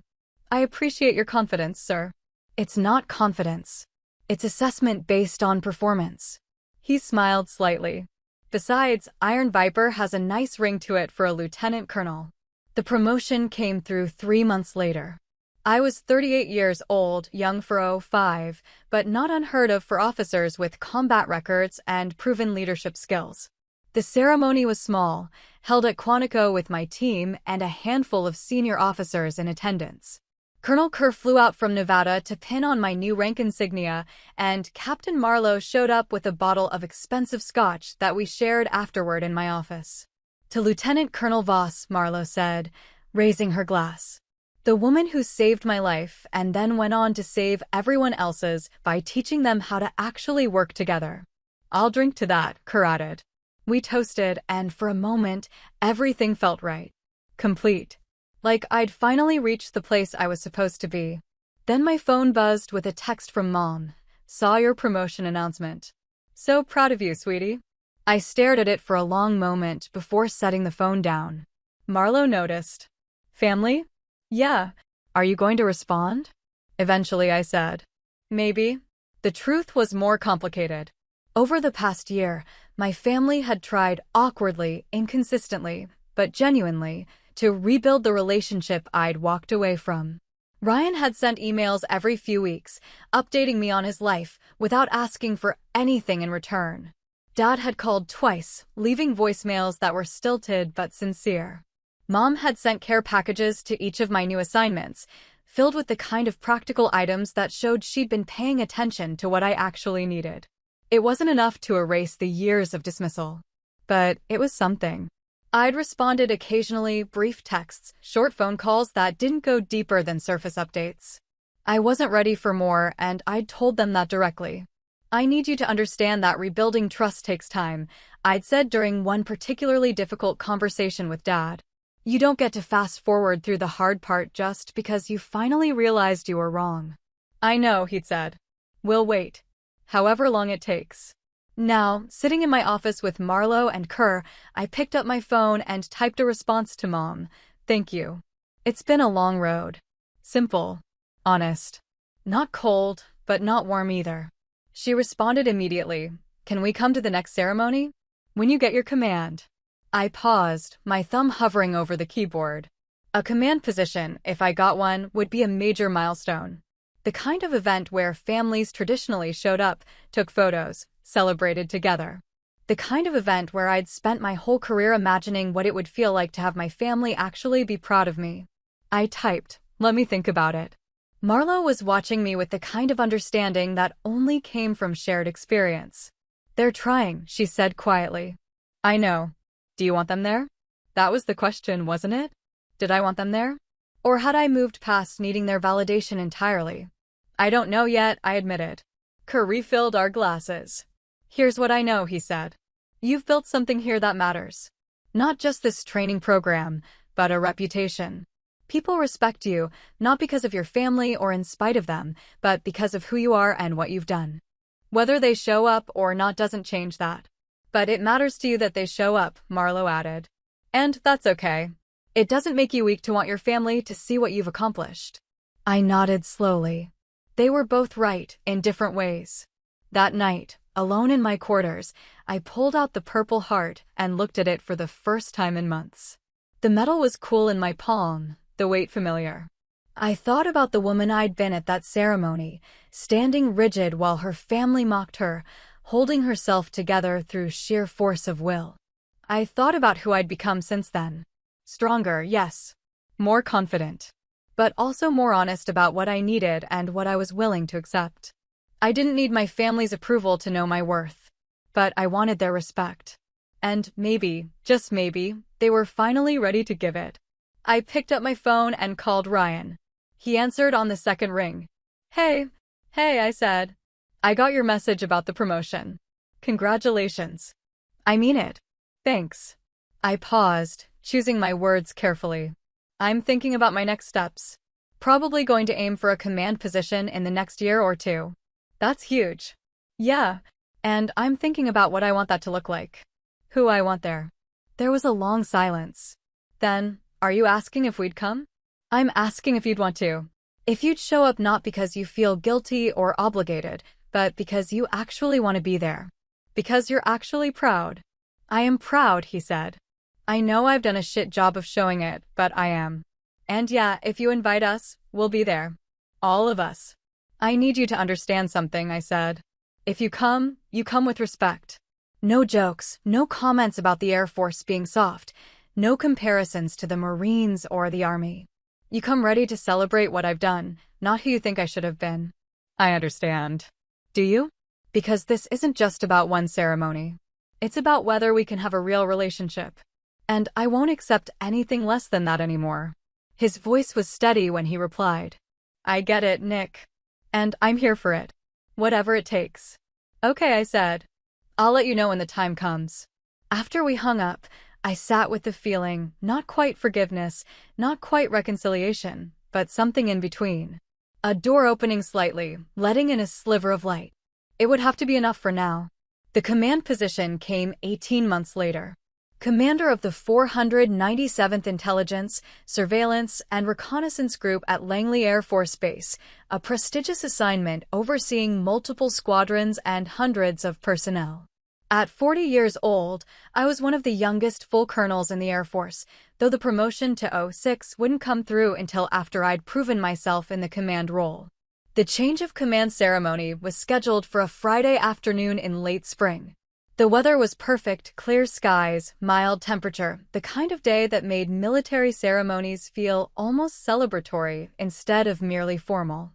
"I appreciate your confidence, sir." "It's not confidence. It's assessment based on performance." He smiled slightly. "Besides, Iron Viper has a nice ring to it for a lieutenant colonel." The promotion came through 3 months later. I was 38 years old, young for '05, but not unheard of for officers with combat records and proven leadership skills. The ceremony was small, held at Quantico with my team and a handful of senior officers in attendance. Colonel Kerr flew out from Nevada to pin on my new rank insignia, and Captain Marlowe showed up with a bottle of expensive scotch that we shared afterward in my office. To Lieutenant Colonel Voss, Marlowe said, raising her glass. The woman who saved my life and then went on to save everyone else's by teaching them how to actually work together. I'll drink to that, Kerr added. We toasted, and for a moment, everything felt right. Complete. Like I'd finally reached the place I was supposed to be. Then my phone buzzed with a text from Mom. Saw your promotion announcement. So proud of you, sweetie. I stared at it for a long moment before setting the phone down. Marlowe noticed. Family? Yeah. Are you going to respond? Eventually I said. Maybe. The truth was more complicated. Over the past year, my family had tried awkwardly, inconsistently, but genuinely, to rebuild the relationship I'd walked away from. Ryan had sent emails every few weeks, updating me on his life without asking for anything in return. Dad had called twice, leaving voicemails that were stilted but sincere. Mom had sent care packages to each of my new assignments, filled with the kind of practical items that showed she'd been paying attention to what I actually needed. It wasn't enough to erase the years of dismissal, but it was something. I'd responded occasionally, brief texts, short phone calls that didn't go deeper than surface updates. I wasn't ready for more, and I'd told them that directly. I need you to understand that rebuilding trust takes time, I'd said during one particularly difficult conversation with Dad. You don't get to fast forward through the hard part just because you finally realized you were wrong. I know, he'd said. We'll wait. However long it takes. Now, sitting in my office with Marlowe and Kerr, I picked up my phone and typed a response to Mom. Thank you. It's been a long road. Simple. Honest. Not cold, but not warm either. She responded immediately. Can we come to the next ceremony? When you get your command. I paused, my thumb hovering over the keyboard. A command position, if I got one, would be a major milestone. The kind of event where families traditionally showed up, took photos, celebrated together. The kind of event where I'd spent my whole career imagining what it would feel like to have my family actually be proud of me. I typed, let me think about it. Marlowe was watching me with the kind of understanding that only came from shared experience. They're trying, she said quietly. I know. Do you want them there? That was the question, wasn't it? Did I want them there? Or had I moved past needing their validation entirely? I don't know yet, I admitted. Kerr refilled our glasses. Here's what I know, he said. You've built something here that matters. Not just this training program, but a reputation. People respect you, not because of your family or in spite of them, but because of who you are and what you've done. Whether they show up or not doesn't change that. But it matters to you that they show up, Marlowe added. And that's okay. It doesn't make you weak to want your family to see what you've accomplished. I nodded slowly. They were both right, in different ways. That night, alone in my quarters, I pulled out the Purple Heart and looked at it for the first time in months. The metal was cool in my palm, the weight familiar. I thought about the woman I'd been at that ceremony, standing rigid while her family mocked her, holding herself together through sheer force of will. I thought about who I'd become since then. Stronger, yes. More confident. But also more honest about what I needed and what I was willing to accept. I didn't need my family's approval to know my worth. But I wanted their respect. And maybe, just maybe, they were finally ready to give it. I picked up my phone and called Ryan. He answered on the second ring. Hey, I said. I got your message about the promotion. Congratulations. I mean it. Thanks. I paused, choosing my words carefully. I'm thinking about my next steps. Probably going to aim for a command position in the next year or two. That's huge. Yeah, and I'm thinking about what I want that to look like. Who I want there. There was a long silence. Then, are you asking if we'd come? I'm asking if you'd want to. If you'd show up not because you feel guilty or obligated, but because you actually want to be there. Because you're actually proud. I am proud, he said. I know I've done a shit job of showing it, but I am. And yeah, if you invite us, we'll be there. All of us. I need you to understand something, I said. If you come with respect. No jokes, no comments about the Air Force being soft, no comparisons to the Marines or the Army. You come ready to celebrate what I've done, not who you think I should have been. I understand. Do you? Because this isn't just about one ceremony. It's about whether we can have a real relationship. And I won't accept anything less than that anymore. His voice was steady when he replied. I get it, Nick. And I'm here for it. Whatever it takes. Okay, I said. I'll let you know when the time comes. After we hung up, I sat with the feeling, not quite forgiveness, not quite reconciliation, but something in between. A door opening slightly, letting in a sliver of light. It would have to be enough for now. The command position came 18 months later. Commander of the 497th Intelligence, Surveillance, and Reconnaissance Group at Langley Air Force Base, a prestigious assignment overseeing multiple squadrons and hundreds of personnel. At 40 years old, I was one of the youngest full colonels in the Air Force, though the promotion to 06 wouldn't come through until after I'd proven myself in the command role. The change of command ceremony was scheduled for a Friday afternoon in late spring. The weather was perfect, clear skies, mild temperature, the kind of day that made military ceremonies feel almost celebratory instead of merely formal.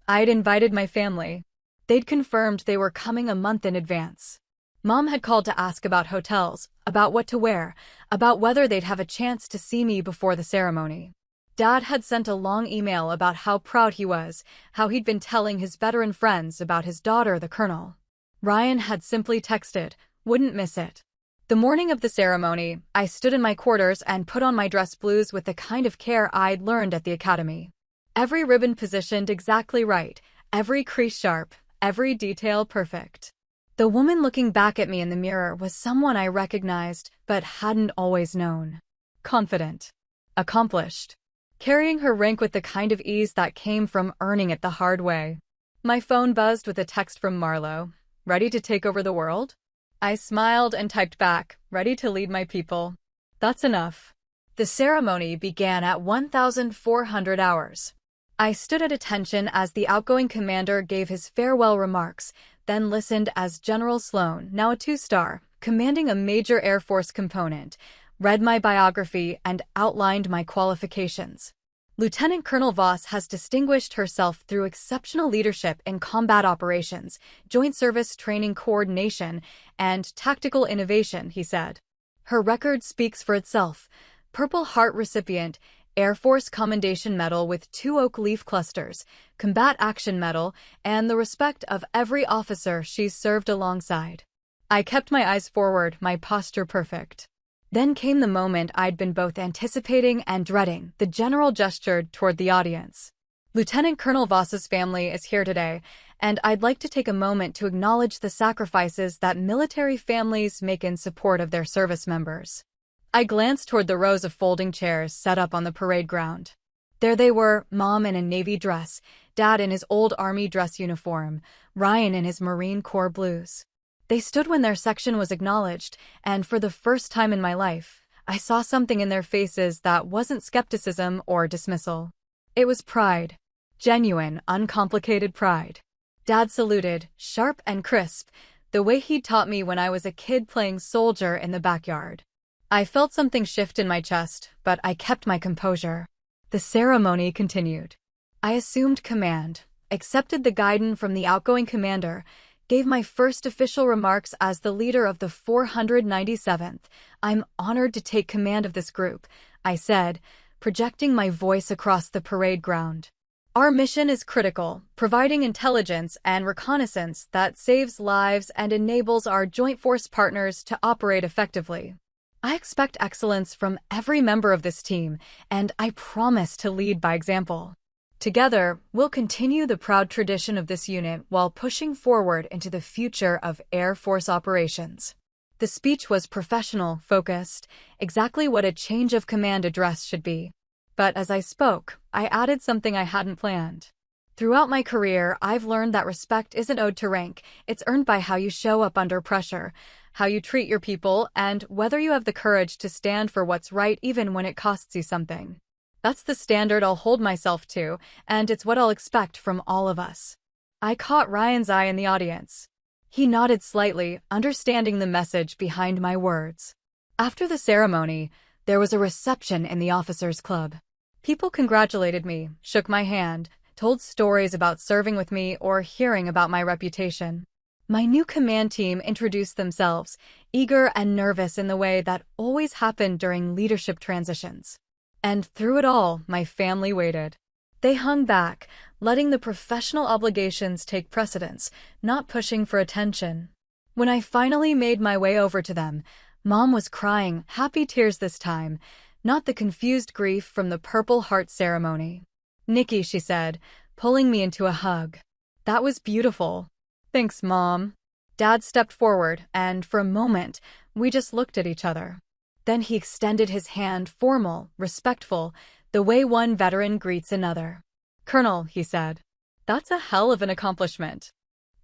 I'd invited my family. They'd confirmed they were coming a month in advance. Mom had called to ask about hotels, about what to wear, about whether they'd have a chance to see me before the ceremony. Dad had sent a long email about how proud he was, how he'd been telling his veteran friends about his daughter, the colonel. Ryan had simply texted, wouldn't miss it. The morning of the ceremony, I stood in my quarters and put on my dress blues with the kind of care I'd learned at the academy. Every ribbon positioned exactly right, every crease sharp, every detail perfect. The woman looking back at me in the mirror was someone I recognized but hadn't always known. Confident. Accomplished. Carrying her rank with the kind of ease that came from earning it the hard way. My phone buzzed with a text from Marlowe. Ready to take over the world? I smiled and typed back, ready to lead my people. That's enough. The ceremony began at 1,400 hours. I stood at attention as the outgoing commander gave his farewell remarks, then listened as General Sloan, now a 2-star, commanding a major Air Force component, read my biography and outlined my qualifications. Lieutenant Colonel Voss has distinguished herself through exceptional leadership in combat operations, joint service training coordination, and tactical innovation, he said. Her record speaks for itself. Purple Heart recipient, Air Force Commendation Medal with 2 oak leaf clusters, Combat Action Medal, and the respect of every officer she's served alongside. I kept my eyes forward, my posture perfect. Then came the moment I'd been both anticipating and dreading. The general gestured toward the audience. Lieutenant Colonel Voss's family is here today, and I'd like to take a moment to acknowledge the sacrifices that military families make in support of their service members. I glanced toward the rows of folding chairs set up on the parade ground. There they were, Mom in a Navy dress, Dad in his old Army dress uniform, Ryan in his Marine Corps blues. They stood when their section was acknowledged, and for the first time in my life, I saw something in their faces that wasn't skepticism or dismissal. It was pride. Genuine, uncomplicated pride. Dad saluted, sharp and crisp, the way he'd taught me when I was a kid playing soldier in the backyard. I felt something shift in my chest, but I kept my composure. The ceremony continued. I assumed command, accepted the guidance from the outgoing commander, gave my first official remarks as the leader of the 497th. I'm honored to take command of this group, I said, projecting my voice across the parade ground. Our mission is critical, providing intelligence and reconnaissance that saves lives and enables our joint force partners to operate effectively. I expect excellence from every member of this team, and I promise to lead by example. Together, we'll continue the proud tradition of this unit while pushing forward into the future of Air Force operations. The speech was professional, focused, exactly what a change of command address should be. But as I spoke, I added something I hadn't planned. Throughout my career, I've learned that respect isn't owed to rank, it's earned by how you show up under pressure, how you treat your people, and whether you have the courage to stand for what's right even when it costs you something. That's the standard I'll hold myself to, and it's what I'll expect from all of us. I caught Ryan's eye in the audience. He nodded slightly, understanding the message behind my words. After the ceremony, there was a reception in the officers' club. People congratulated me, shook my hand, told stories about serving with me or hearing about my reputation. My new command team introduced themselves, eager and nervous in the way that always happened during leadership transitions. And through it all, my family waited. They hung back, letting the professional obligations take precedence, not pushing for attention. When I finally made my way over to them, Mom was crying, happy tears this time, not the confused grief from the Purple Heart ceremony. "Nikki," she said, pulling me into a hug. "That was beautiful." "Thanks, Mom." Dad stepped forward, and for a moment, we just looked at each other. Then he extended his hand, formal, respectful, the way one veteran greets another. "Colonel," he said. "That's a hell of an accomplishment."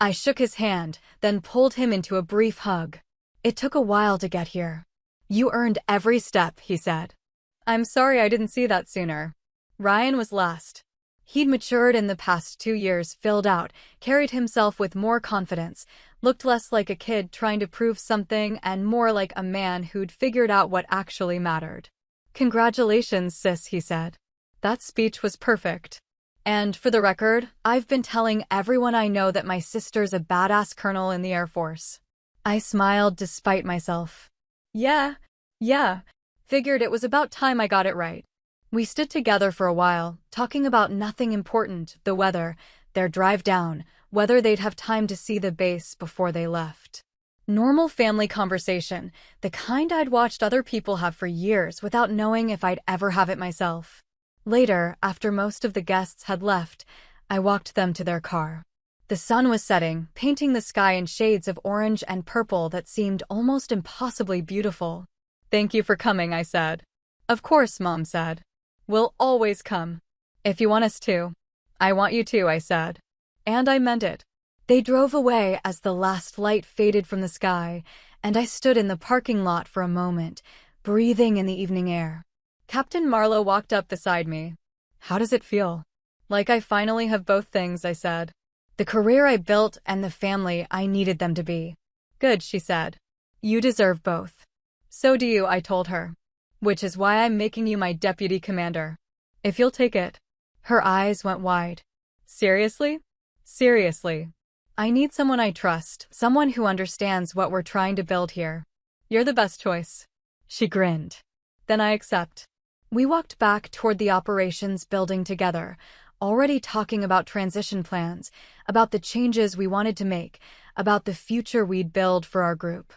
I shook his hand, then pulled him into a brief hug. "It took a while to get here." "You earned every step," he said. "I'm sorry I didn't see that sooner." Ryan was last. He'd matured in the past 2 years, filled out, carried himself with more confidence, looked less like a kid trying to prove something and more like a man who'd figured out what actually mattered. "Congratulations, sis," he said. "That speech was perfect. And for the record, I've been telling everyone I know that my sister's a badass colonel in the Air Force." I smiled despite myself. Yeah. Figured it was about time I got it right. We stood together for a while, talking about nothing important, the weather, their drive down, whether they'd have time to see the base before they left. Normal family conversation, the kind I'd watched other people have for years without knowing if I'd ever have it myself. Later, after most of the guests had left, I walked them to their car. The sun was setting, painting the sky in shades of orange and purple that seemed almost impossibly beautiful. "Thank you for coming," I said. "Of course," Mom said. "We'll always come. If you want us to." "I want you to," I said. And I meant it. They drove away as the last light faded from the sky, and I stood in the parking lot for a moment, breathing in the evening air. Captain Marlowe walked up beside me. "How does it feel?" "Like I finally have both things," I said. "The career I built and the family I needed them to be." "Good," she said. "You deserve both." "So do you," I told her. "Which is why I'm making you my deputy commander. If you'll take it." Her eyes went wide. "Seriously?" "Seriously. I need someone I trust, someone who understands what we're trying to build here." "You're the best choice." She grinned. "Then I accept." We walked back toward the operations building together, already talking about transition plans, about the changes we wanted to make, about the future we'd build for our group.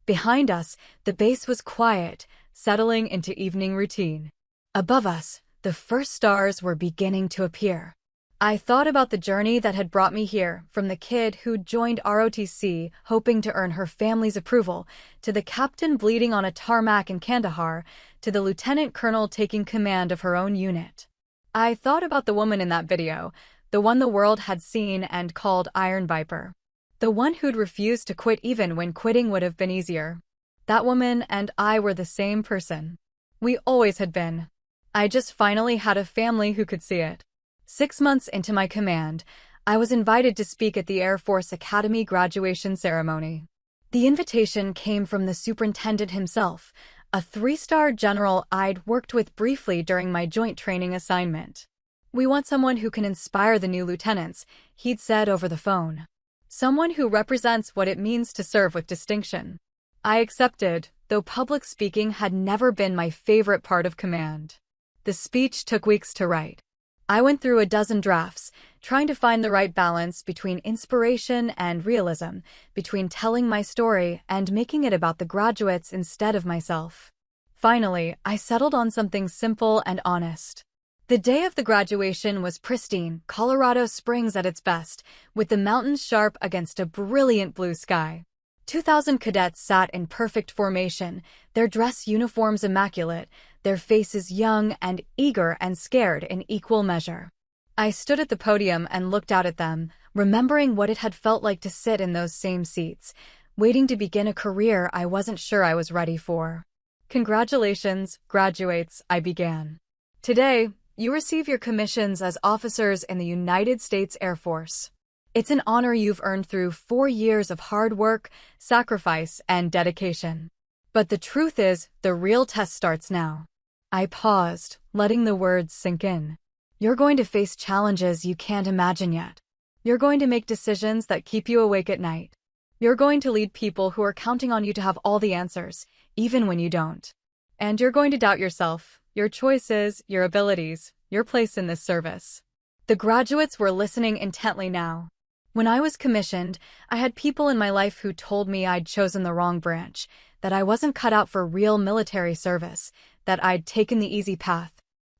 Behind us, the base was quiet, settling into evening routine. Above us, the first stars were beginning to appear. I thought about the journey that had brought me here, from the kid who'd joined ROTC hoping to earn her family's approval, to the captain bleeding on a tarmac in Kandahar, to the lieutenant colonel taking command of her own unit. I thought about the woman in that video, the one the world had seen and called Iron Viper. The one who'd refused to quit even when quitting would have been easier. That woman and I were the same person. We always had been. I just finally had a family who could see it. 6 months into my command, I was invited to speak at the Air Force Academy graduation ceremony. The invitation came from the superintendent himself, a 3-star general I'd worked with briefly during my joint training assignment. "We want someone who can inspire the new lieutenants," he'd said over the phone. "Someone who represents what it means to serve with distinction." I accepted, though public speaking had never been my favorite part of command. The speech took weeks to write. I went through a dozen drafts, trying to find the right balance between inspiration and realism, between telling my story and making it about the graduates instead of myself. Finally, I settled on something simple and honest. The day of the graduation was pristine, Colorado Springs at its best, with the mountains sharp against a brilliant blue sky. 2,000 cadets sat in perfect formation, their dress uniforms immaculate, their faces young and eager and scared in equal measure. I stood at the podium and looked out at them, remembering what it had felt like to sit in those same seats, waiting to begin a career I wasn't sure I was ready for. Congratulations, graduates, I began. Today, you receive your commissions as officers in the United States Air Force. It's an honor you've earned through 4 years of hard work, sacrifice, and dedication. But the truth is, the real test starts now. I paused, letting the words sink in. You're going to face challenges you can't imagine yet. You're going to make decisions that keep you awake at night. You're going to lead people who are counting on you to have all the answers, even when you don't. And you're going to doubt yourself, your choices, your abilities, your place in this service. The graduates were listening intently now. When I was commissioned, I had people in my life who told me I'd chosen the wrong branch, that I wasn't cut out for real military service, that I'd taken the easy path.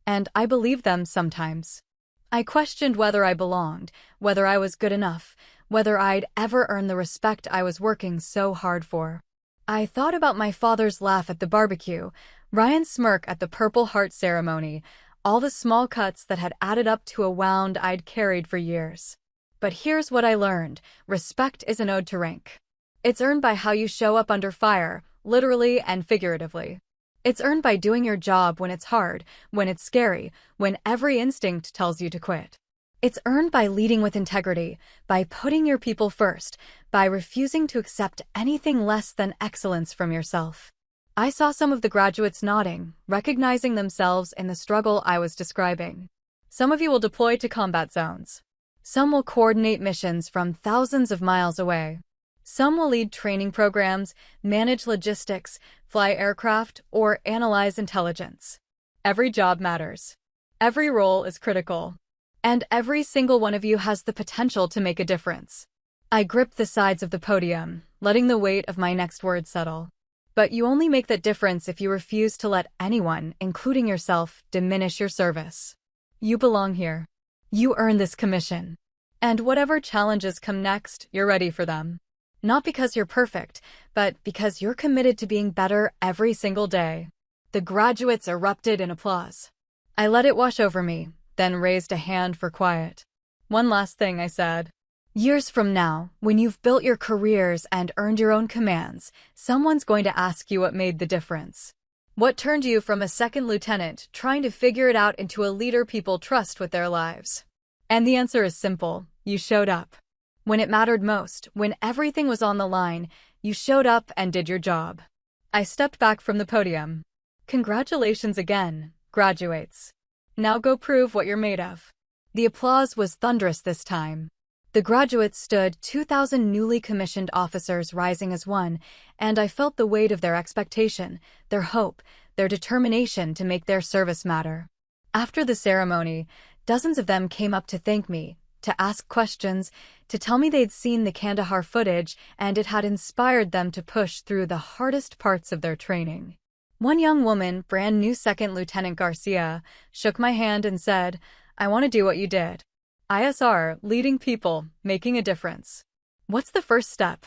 And I believed them sometimes. I questioned whether I belonged, whether I was good enough, whether I'd ever earn the respect I was working so hard for. I thought about my father's laugh at the barbecue, Ryan's smirk at the Purple Heart ceremony, all the small cuts that had added up to a wound I'd carried for years. But here's what I learned: respect isn't owed to rank. It's earned by how you show up under fire, literally and figuratively. It's earned by doing your job when it's hard, when it's scary, when every instinct tells you to quit. It's earned by leading with integrity, by putting your people first, by refusing to accept anything less than excellence from yourself. I saw some of the graduates nodding, recognizing themselves in the struggle I was describing. Some of you will deploy to combat zones. Some will coordinate missions from thousands of miles away. Some will lead training programs, manage logistics, fly aircraft, or analyze intelligence. Every job matters. Every role is critical. And every single one of you has the potential to make a difference. I gripped the sides of the podium, letting the weight of my next word settle. But you only make that difference if you refuse to let anyone, including yourself, diminish your service. You belong here. You earn this commission. And whatever challenges come next, you're ready for them. Not because you're perfect, but because you're committed to being better every single day. The graduates erupted in applause. I let it wash over me, then raised a hand for quiet. One last thing, I said. Years from now, when you've built your careers and earned your own commands, someone's going to ask you what made the difference. What turned you from a second lieutenant trying to figure it out into a leader people trust with their lives? And the answer is simple: you showed up. When it mattered most, when everything was on the line, you showed up and did your job. I stepped back from the podium. Congratulations again, graduates. Now go prove what you're made of. The applause was thunderous this time. The graduates stood, 2,000 newly commissioned officers rising as one, and I felt the weight of their expectation, their hope, their determination to make their service matter. After the ceremony, dozens of them came up to thank me, to ask questions, to tell me they'd seen the Kandahar footage and it had inspired them to push through the hardest parts of their training. One young woman, brand new Second Lieutenant Garcia, shook my hand and said, "I want to do what you did. ISR, leading people, making a difference. What's the first step?"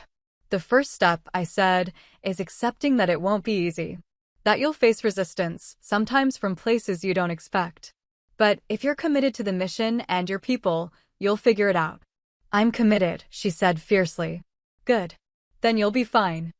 "The first step," I said, "is accepting that it won't be easy. That you'll face resistance, sometimes from places you don't expect. But if you're committed to the mission and your people, you'll figure it out." "I'm committed," she said fiercely. "Good. Then you'll be fine."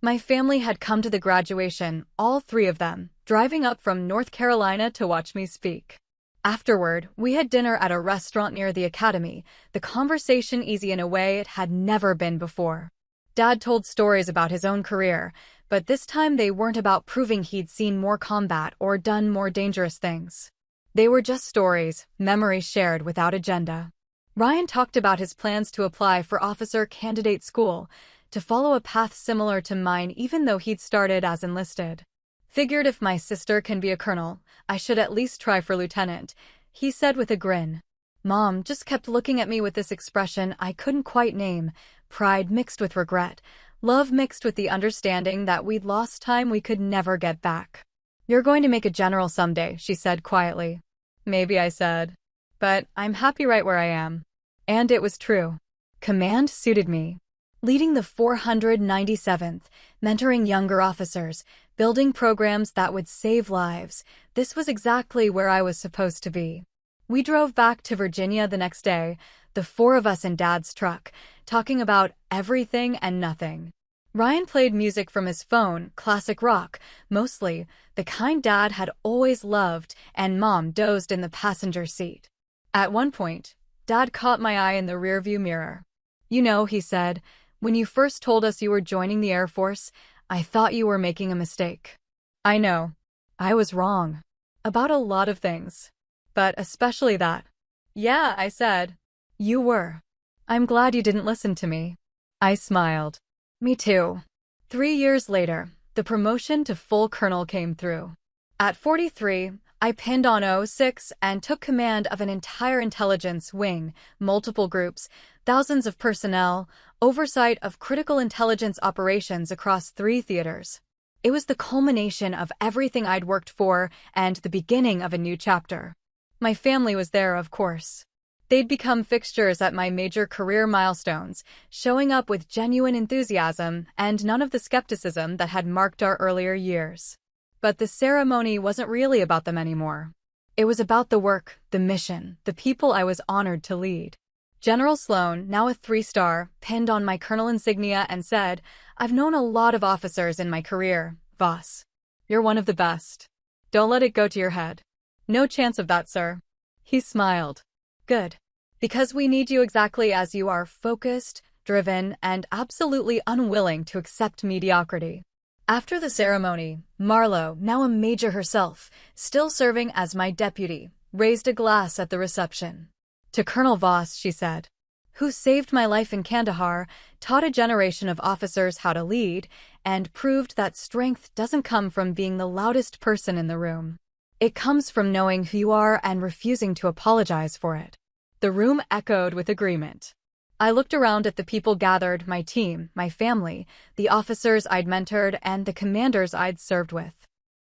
My family had come to the graduation, all 3 of them, driving up from North Carolina to watch me speak. Afterward, we had dinner at a restaurant near the academy, the conversation easy in a way it had never been before. Dad told stories about his own career, but this time they weren't about proving he'd seen more combat or done more dangerous things. They were just stories, memories shared without agenda. Ryan talked about his plans to apply for officer candidate school, to follow a path similar to mine even though he'd started as enlisted. "Figured if my sister can be a colonel, I should at least try for lieutenant," he said with a grin. Mom just kept looking at me with this expression I couldn't quite name, pride mixed with regret, love mixed with the understanding that we'd lost time we could never get back. "You're going to make a general someday," she said quietly. "Maybe," I said. "But I'm happy right where I am." And it was true. Command suited me. Leading the 497th, mentoring younger officers, building programs that would save lives, this was exactly where I was supposed to be. We drove back to Virginia the next day, the 4 of us in Dad's truck, talking about everything and nothing. Ryan played music from his phone, classic rock, mostly, the kind Dad had always loved, and Mom dozed in the passenger seat. At one point, Dad caught my eye in the rearview mirror. "You know," he said, "when you first told us you were joining the Air Force, I thought you were making a mistake." I know. I was wrong. About a lot of things. But especially that. "Yeah," I said. "You were. I'm glad you didn't listen to me." I smiled. Me too. 3 years later, the promotion to full colonel came through. At 43, I pinned on 06 and took command of an entire intelligence wing, multiple groups, thousands of personnel, oversight of critical intelligence operations across 3 theaters. It was the culmination of everything I'd worked for and the beginning of a new chapter. My family was there, of course. They'd become fixtures at my major career milestones, showing up with genuine enthusiasm and none of the skepticism that had marked our earlier years. But the ceremony wasn't really about them anymore. It was about the work, the mission, the people I was honored to lead. General Sloan, now a 3-star, pinned on my colonel insignia and said, "I've known a lot of officers in my career, Voss. You're one of the best. Don't let it go to your head." "No chance of that, sir." He smiled. "Good. Because we need you exactly as you are, focused, driven, and absolutely unwilling to accept mediocrity." After the ceremony, Marlowe, now a major herself, still serving as my deputy, raised a glass at the reception. "To Colonel Voss," she said, "who saved my life in Kandahar, taught a generation of officers how to lead, and proved that strength doesn't come from being the loudest person in the room. It comes from knowing who you are and refusing to apologize for it." The room echoed with agreement. I looked around at the people gathered, my team, my family, the officers I'd mentored, and the commanders I'd served with.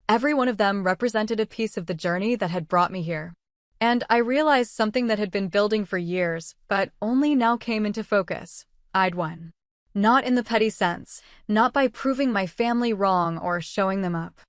Every one of them represented a piece of the journey that had brought me here. And I realized something that had been building for years, but only now came into focus. I'd won. Not in the petty sense, not by proving my family wrong or showing them up,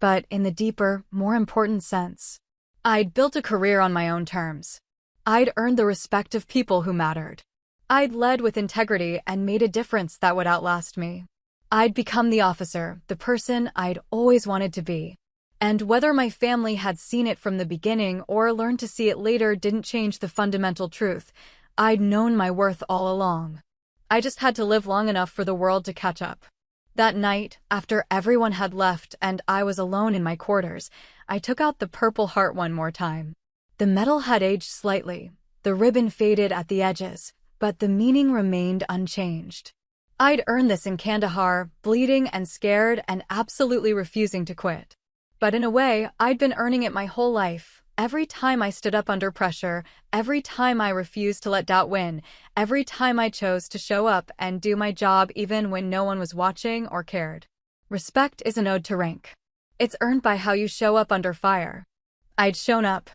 but in the deeper, more important sense. I'd built a career on my own terms. I'd earned the respect of people who mattered. I'd led with integrity and made a difference that would outlast me. I'd become the officer, the person I'd always wanted to be. And whether my family had seen it from the beginning or learned to see it later didn't change the fundamental truth. I'd known my worth all along. I just had to live long enough for the world to catch up. That night, after everyone had left and I was alone in my quarters, I took out the Purple Heart one more time. The metal had aged slightly, the ribbon faded at the edges, but the meaning remained unchanged. I'd earned this in Kandahar, bleeding and scared and absolutely refusing to quit. But in a way, I'd been earning it my whole life. Every time I stood up under pressure, every time I refused to let doubt win, every time I chose to show up and do my job even when no one was watching or cared. Respect is an ode to rank. It's earned by how you show up under fire. I'd shown up.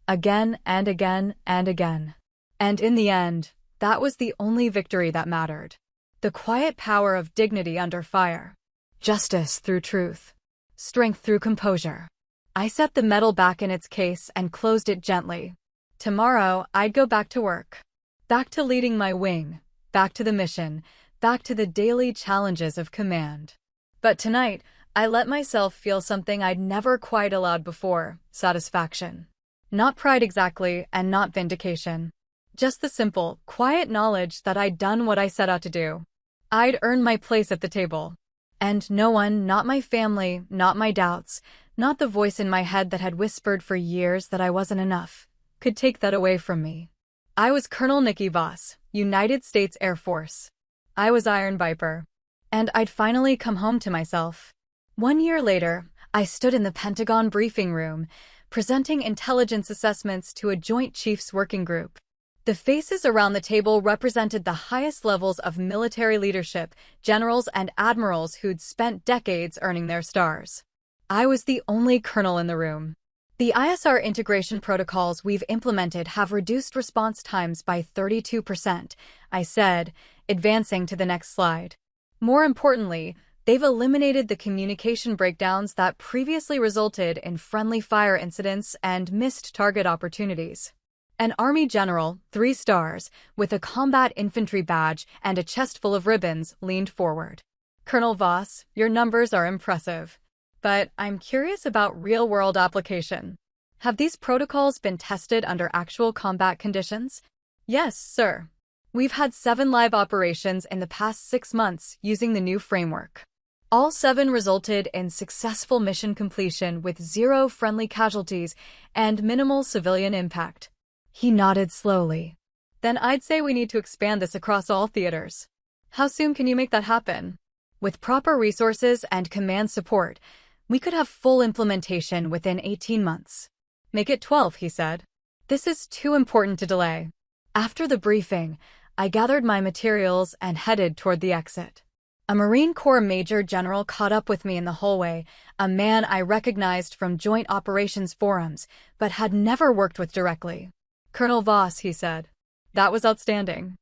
Again and again and again. And in the end, that was the only victory that mattered. The quiet power of dignity under fire. Justice through truth. Strength through composure. I set the medal back in its case and closed it gently. Tomorrow, I'd go back to work. Back to leading my wing. Back to the mission. Back to the daily challenges of command. But tonight, I let myself feel something I'd never quite allowed before: satisfaction. Not pride exactly, and not vindication. Just the simple, quiet knowledge that I'd done what I set out to do. I'd earned my place at the table. And no one, not my family, not my doubts, not the voice in my head that had whispered for years that I wasn't enough, could take that away from me. I was Colonel Nikki Voss, United States Air Force. I was Iron Viper. And I'd finally come home to myself. 1 year later, I stood in the Pentagon briefing room, presenting intelligence assessments to a Joint Chiefs Working Group. The faces around the table represented the highest levels of military leadership, generals and admirals who'd spent decades earning their stars. I was the only colonel in the room. The ISR integration protocols we've implemented have reduced response times by 32%, I said, advancing to the next slide. More importantly, they've eliminated the communication breakdowns that previously resulted in friendly fire incidents and missed target opportunities. An Army general, 3 stars, with a combat infantry badge and a chest full of ribbons, leaned forward. Colonel Voss, your numbers are impressive. But I'm curious about real-world application. Have these protocols been tested under actual combat conditions? Yes, sir. We've had 7 live operations in the past 6 months using the new framework. All 7 resulted in successful mission completion with 0 friendly casualties and minimal civilian impact. He nodded slowly. Then I'd say we need to expand this across all theaters. How soon can you make that happen? With proper resources and command support, we could have full implementation within 18 months. Make it 12, he said. This is too important to delay. After the briefing, I gathered my materials and headed toward the exit. A Marine Corps Major General caught up with me in the hallway, a man I recognized from Joint Operations forums, but had never worked with directly. Colonel Voss, he said. That was outstanding.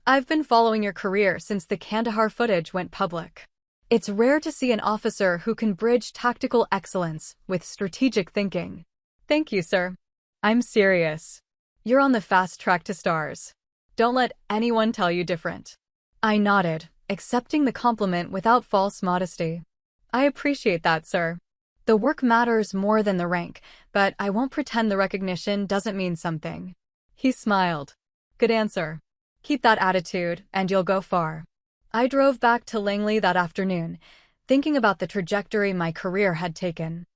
I've been following your career since the Kandahar footage went public. It's rare to see an officer who can bridge tactical excellence with strategic thinking. Thank you, sir. I'm serious. You're on the fast track to stars. Don't let anyone tell you different. I nodded, accepting the compliment without false modesty. I appreciate that, sir. The work matters more than the rank, but I won't pretend the recognition doesn't mean something. He smiled. Good answer. Keep that attitude, and you'll go far. I drove back to Langley that afternoon, thinking about the trajectory my career had taken.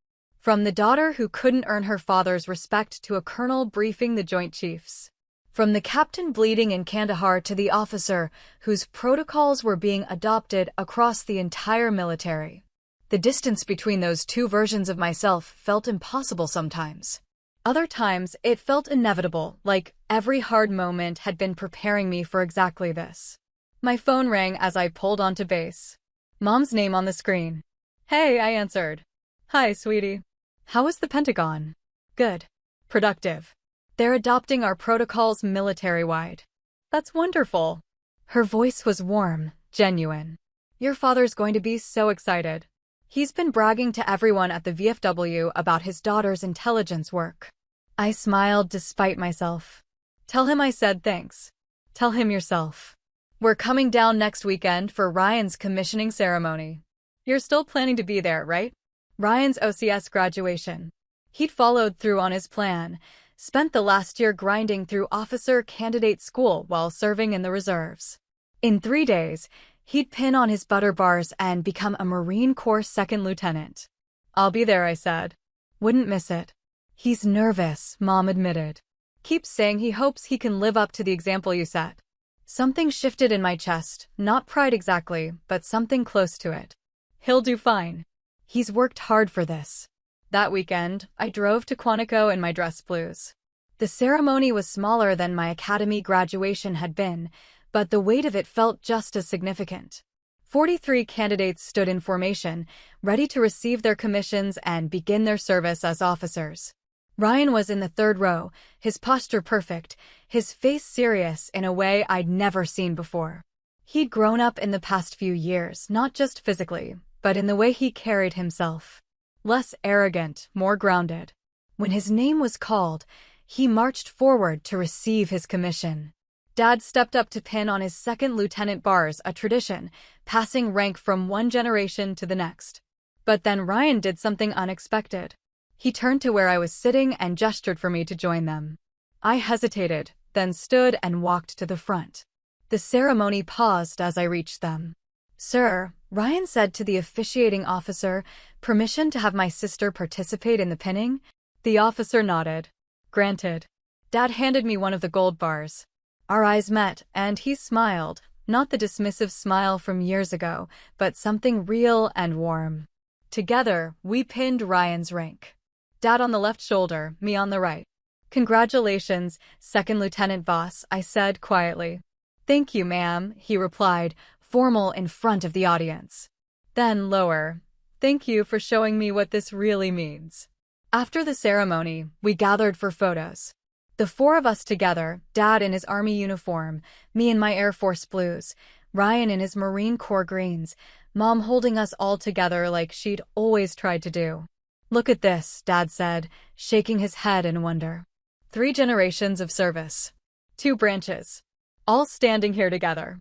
From the daughter who couldn't earn her father's respect to a colonel briefing the Joint Chiefs. From the captain bleeding in Kandahar to the officer whose protocols were being adopted across the entire military. The distance between those 2 versions of myself felt impossible sometimes. Other times, it felt inevitable, like every hard moment had been preparing me for exactly this. My phone rang as I pulled onto base. Mom's name on the screen. Hey, I answered. Hi, sweetie. How was the Pentagon? Good. Productive. They're adopting our protocols military-wide. That's wonderful. Her voice was warm, genuine. Your father's going to be so excited. He's been bragging to everyone at the VFW about his daughter's intelligence work. I smiled despite myself. Tell him I said thanks. Tell him yourself. We're coming down next weekend for Ryan's commissioning ceremony. You're still planning to be there, right? Ryan's OCS graduation. He'd followed through on his plan, spent the last year grinding through officer candidate school while serving in the reserves. In 3 days, he'd pin on his butter bars and become a Marine Corps second lieutenant. I'll be there, I said. Wouldn't miss it. He's nervous, Mom admitted. Keeps saying he hopes he can live up to the example you set. Something shifted in my chest, not pride exactly, but something close to it. He'll do fine. He's worked hard for this. That weekend, I drove to Quantico in my dress blues. The ceremony was smaller than my academy graduation had been, but the weight of it felt just as significant. 43 candidates stood in formation, ready to receive their commissions and begin their service as officers. Ryan was in the 3rd row, his posture perfect, his face serious in a way I'd never seen before. He'd grown up in the past few years, not just physically, but in the way he carried himself. Less arrogant, more grounded. When his name was called, he marched forward to receive his commission. Dad stepped up to pin on his second lieutenant bars, a tradition, passing rank from one generation to the next. But then Ryan did something unexpected. He turned to where I was sitting and gestured for me to join them. I hesitated, then stood and walked to the front. The ceremony paused as I reached them. Sir, Ryan said to the officiating officer, permission to have my sister participate in the pinning? The officer nodded. Granted. Dad handed me one of the gold bars. Our eyes met, and he smiled, not the dismissive smile from years ago, but something real and warm. Together, we pinned Ryan's rank. Dad on the left shoulder, me on the right. Congratulations, Second Lieutenant Voss, I said quietly. Thank you, ma'am, he replied, formal in front of the audience. Then lower. Thank you for showing me what this really means. After the ceremony, we gathered for photos. The 4 of us together, Dad in his Army uniform, me in my Air Force blues, Ryan in his Marine Corps greens, Mom holding us all together like she'd always tried to do. Look at this, Dad said, shaking his head in wonder. 3 generations of service. 2 branches. All standing here together.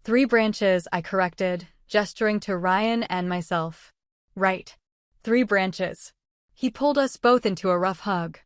3 branches, I corrected. gesturing to Ryan and myself. Right. 3 branches. He pulled us both into a rough hug.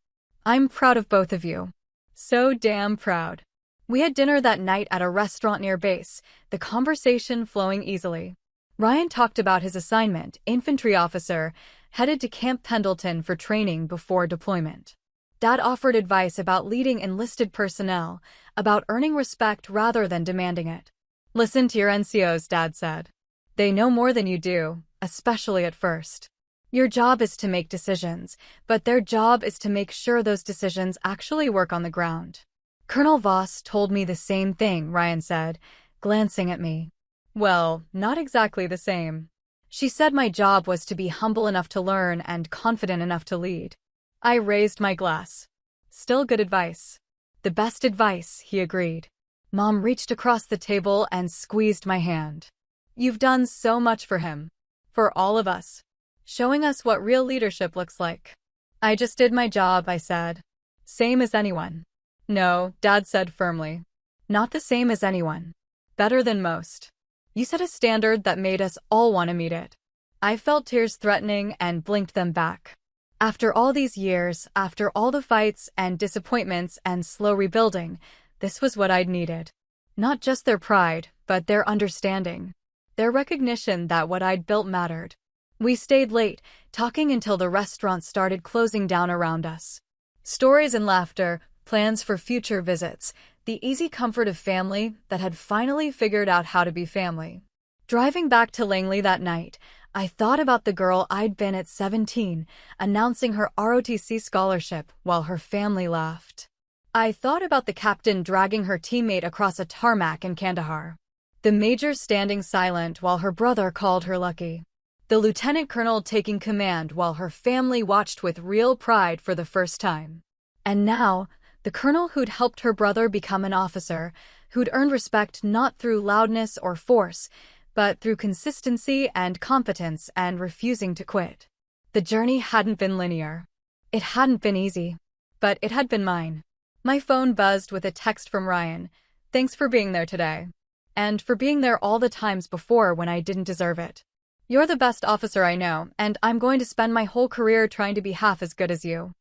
I'm proud of both of you. So damn proud. We had dinner that night at a restaurant near base, the conversation flowing easily. Ryan talked about his assignment, infantry officer, headed to Camp Pendleton for training before deployment. Dad offered advice about leading enlisted personnel, about earning respect rather than demanding it. Listen to your NCOs, Dad said. They know more than you do, especially at first. Your job is to make decisions, but their job is to make sure those decisions actually work on the ground. Colonel Voss told me the same thing, Ryan said, glancing at me. Well, not exactly the same. She said my job was to be humble enough to learn and confident enough to lead. I raised my glass. Still good advice. The best advice, he agreed. Mom reached across the table and squeezed my hand. You've done so much for him. For all of us. Showing us what real leadership looks like. I just did my job, I said. Same as anyone. No, Dad said firmly. Not the same as anyone. Better than most. You set a standard that made us all want to meet it. I felt tears threatening and blinked them back. After all these years, after all the fights and disappointments and slow rebuilding, this was what I'd needed. Not just their pride, but their understanding. Their recognition that what I'd built mattered. We stayed late, talking until the restaurant started closing down around us. Stories and laughter, plans for future visits, the easy comfort of family that had finally figured out how to be family. Driving back to Langley that night, I thought about the girl I'd been at 17, announcing her ROTC scholarship while her family laughed. I thought about the captain dragging her teammate across a tarmac in Kandahar. The major standing silent while her brother called her lucky. The lieutenant colonel taking command while her family watched with real pride for the first time. And now, the colonel who'd helped her brother become an officer, who'd earned respect not through loudness or force, but through consistency and competence and refusing to quit. The journey hadn't been linear. It hadn't been easy. But it had been mine. My phone buzzed with a text from Ryan. Thanks for being there today. And for being there all the times before when I didn't deserve it. You're the best officer I know, and I'm going to spend my whole career trying to be half as good as you.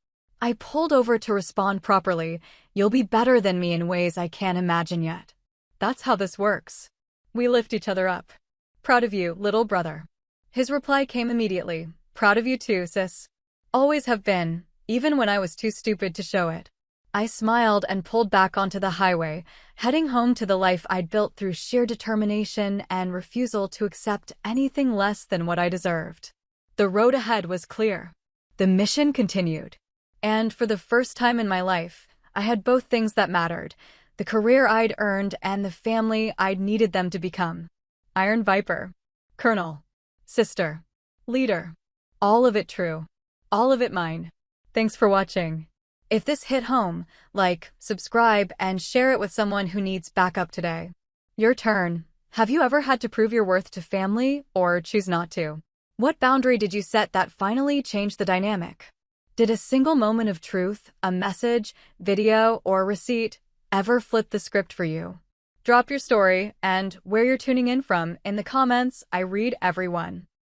I pulled over to respond properly. You'll be better than me in ways I can't imagine yet. That's how this works. We lift each other up. Proud of you, little brother. His reply came immediately. Proud of you too, sis. Always have been, even when I was too stupid to show it. I smiled and pulled back onto the highway, heading home to the life I'd built through sheer determination and refusal to accept anything less than what I deserved. The road ahead was clear. The mission continued. And for the first time in my life, I had both things that mattered, the career I'd earned and the family I'd needed them to become. Iron Viper. Colonel. Sister. Leader. All of it true. All of it mine. Thanks for watching. If this hit home, like, subscribe, and share it with someone who needs backup today. Your turn. Have you ever had to prove your worth to family, or choose not to? What boundary did you set that finally changed the dynamic? Did a single moment of truth, a message, video, or receipt ever flip the script for you? Drop your story and where you're tuning in from in the comments. I read everyone.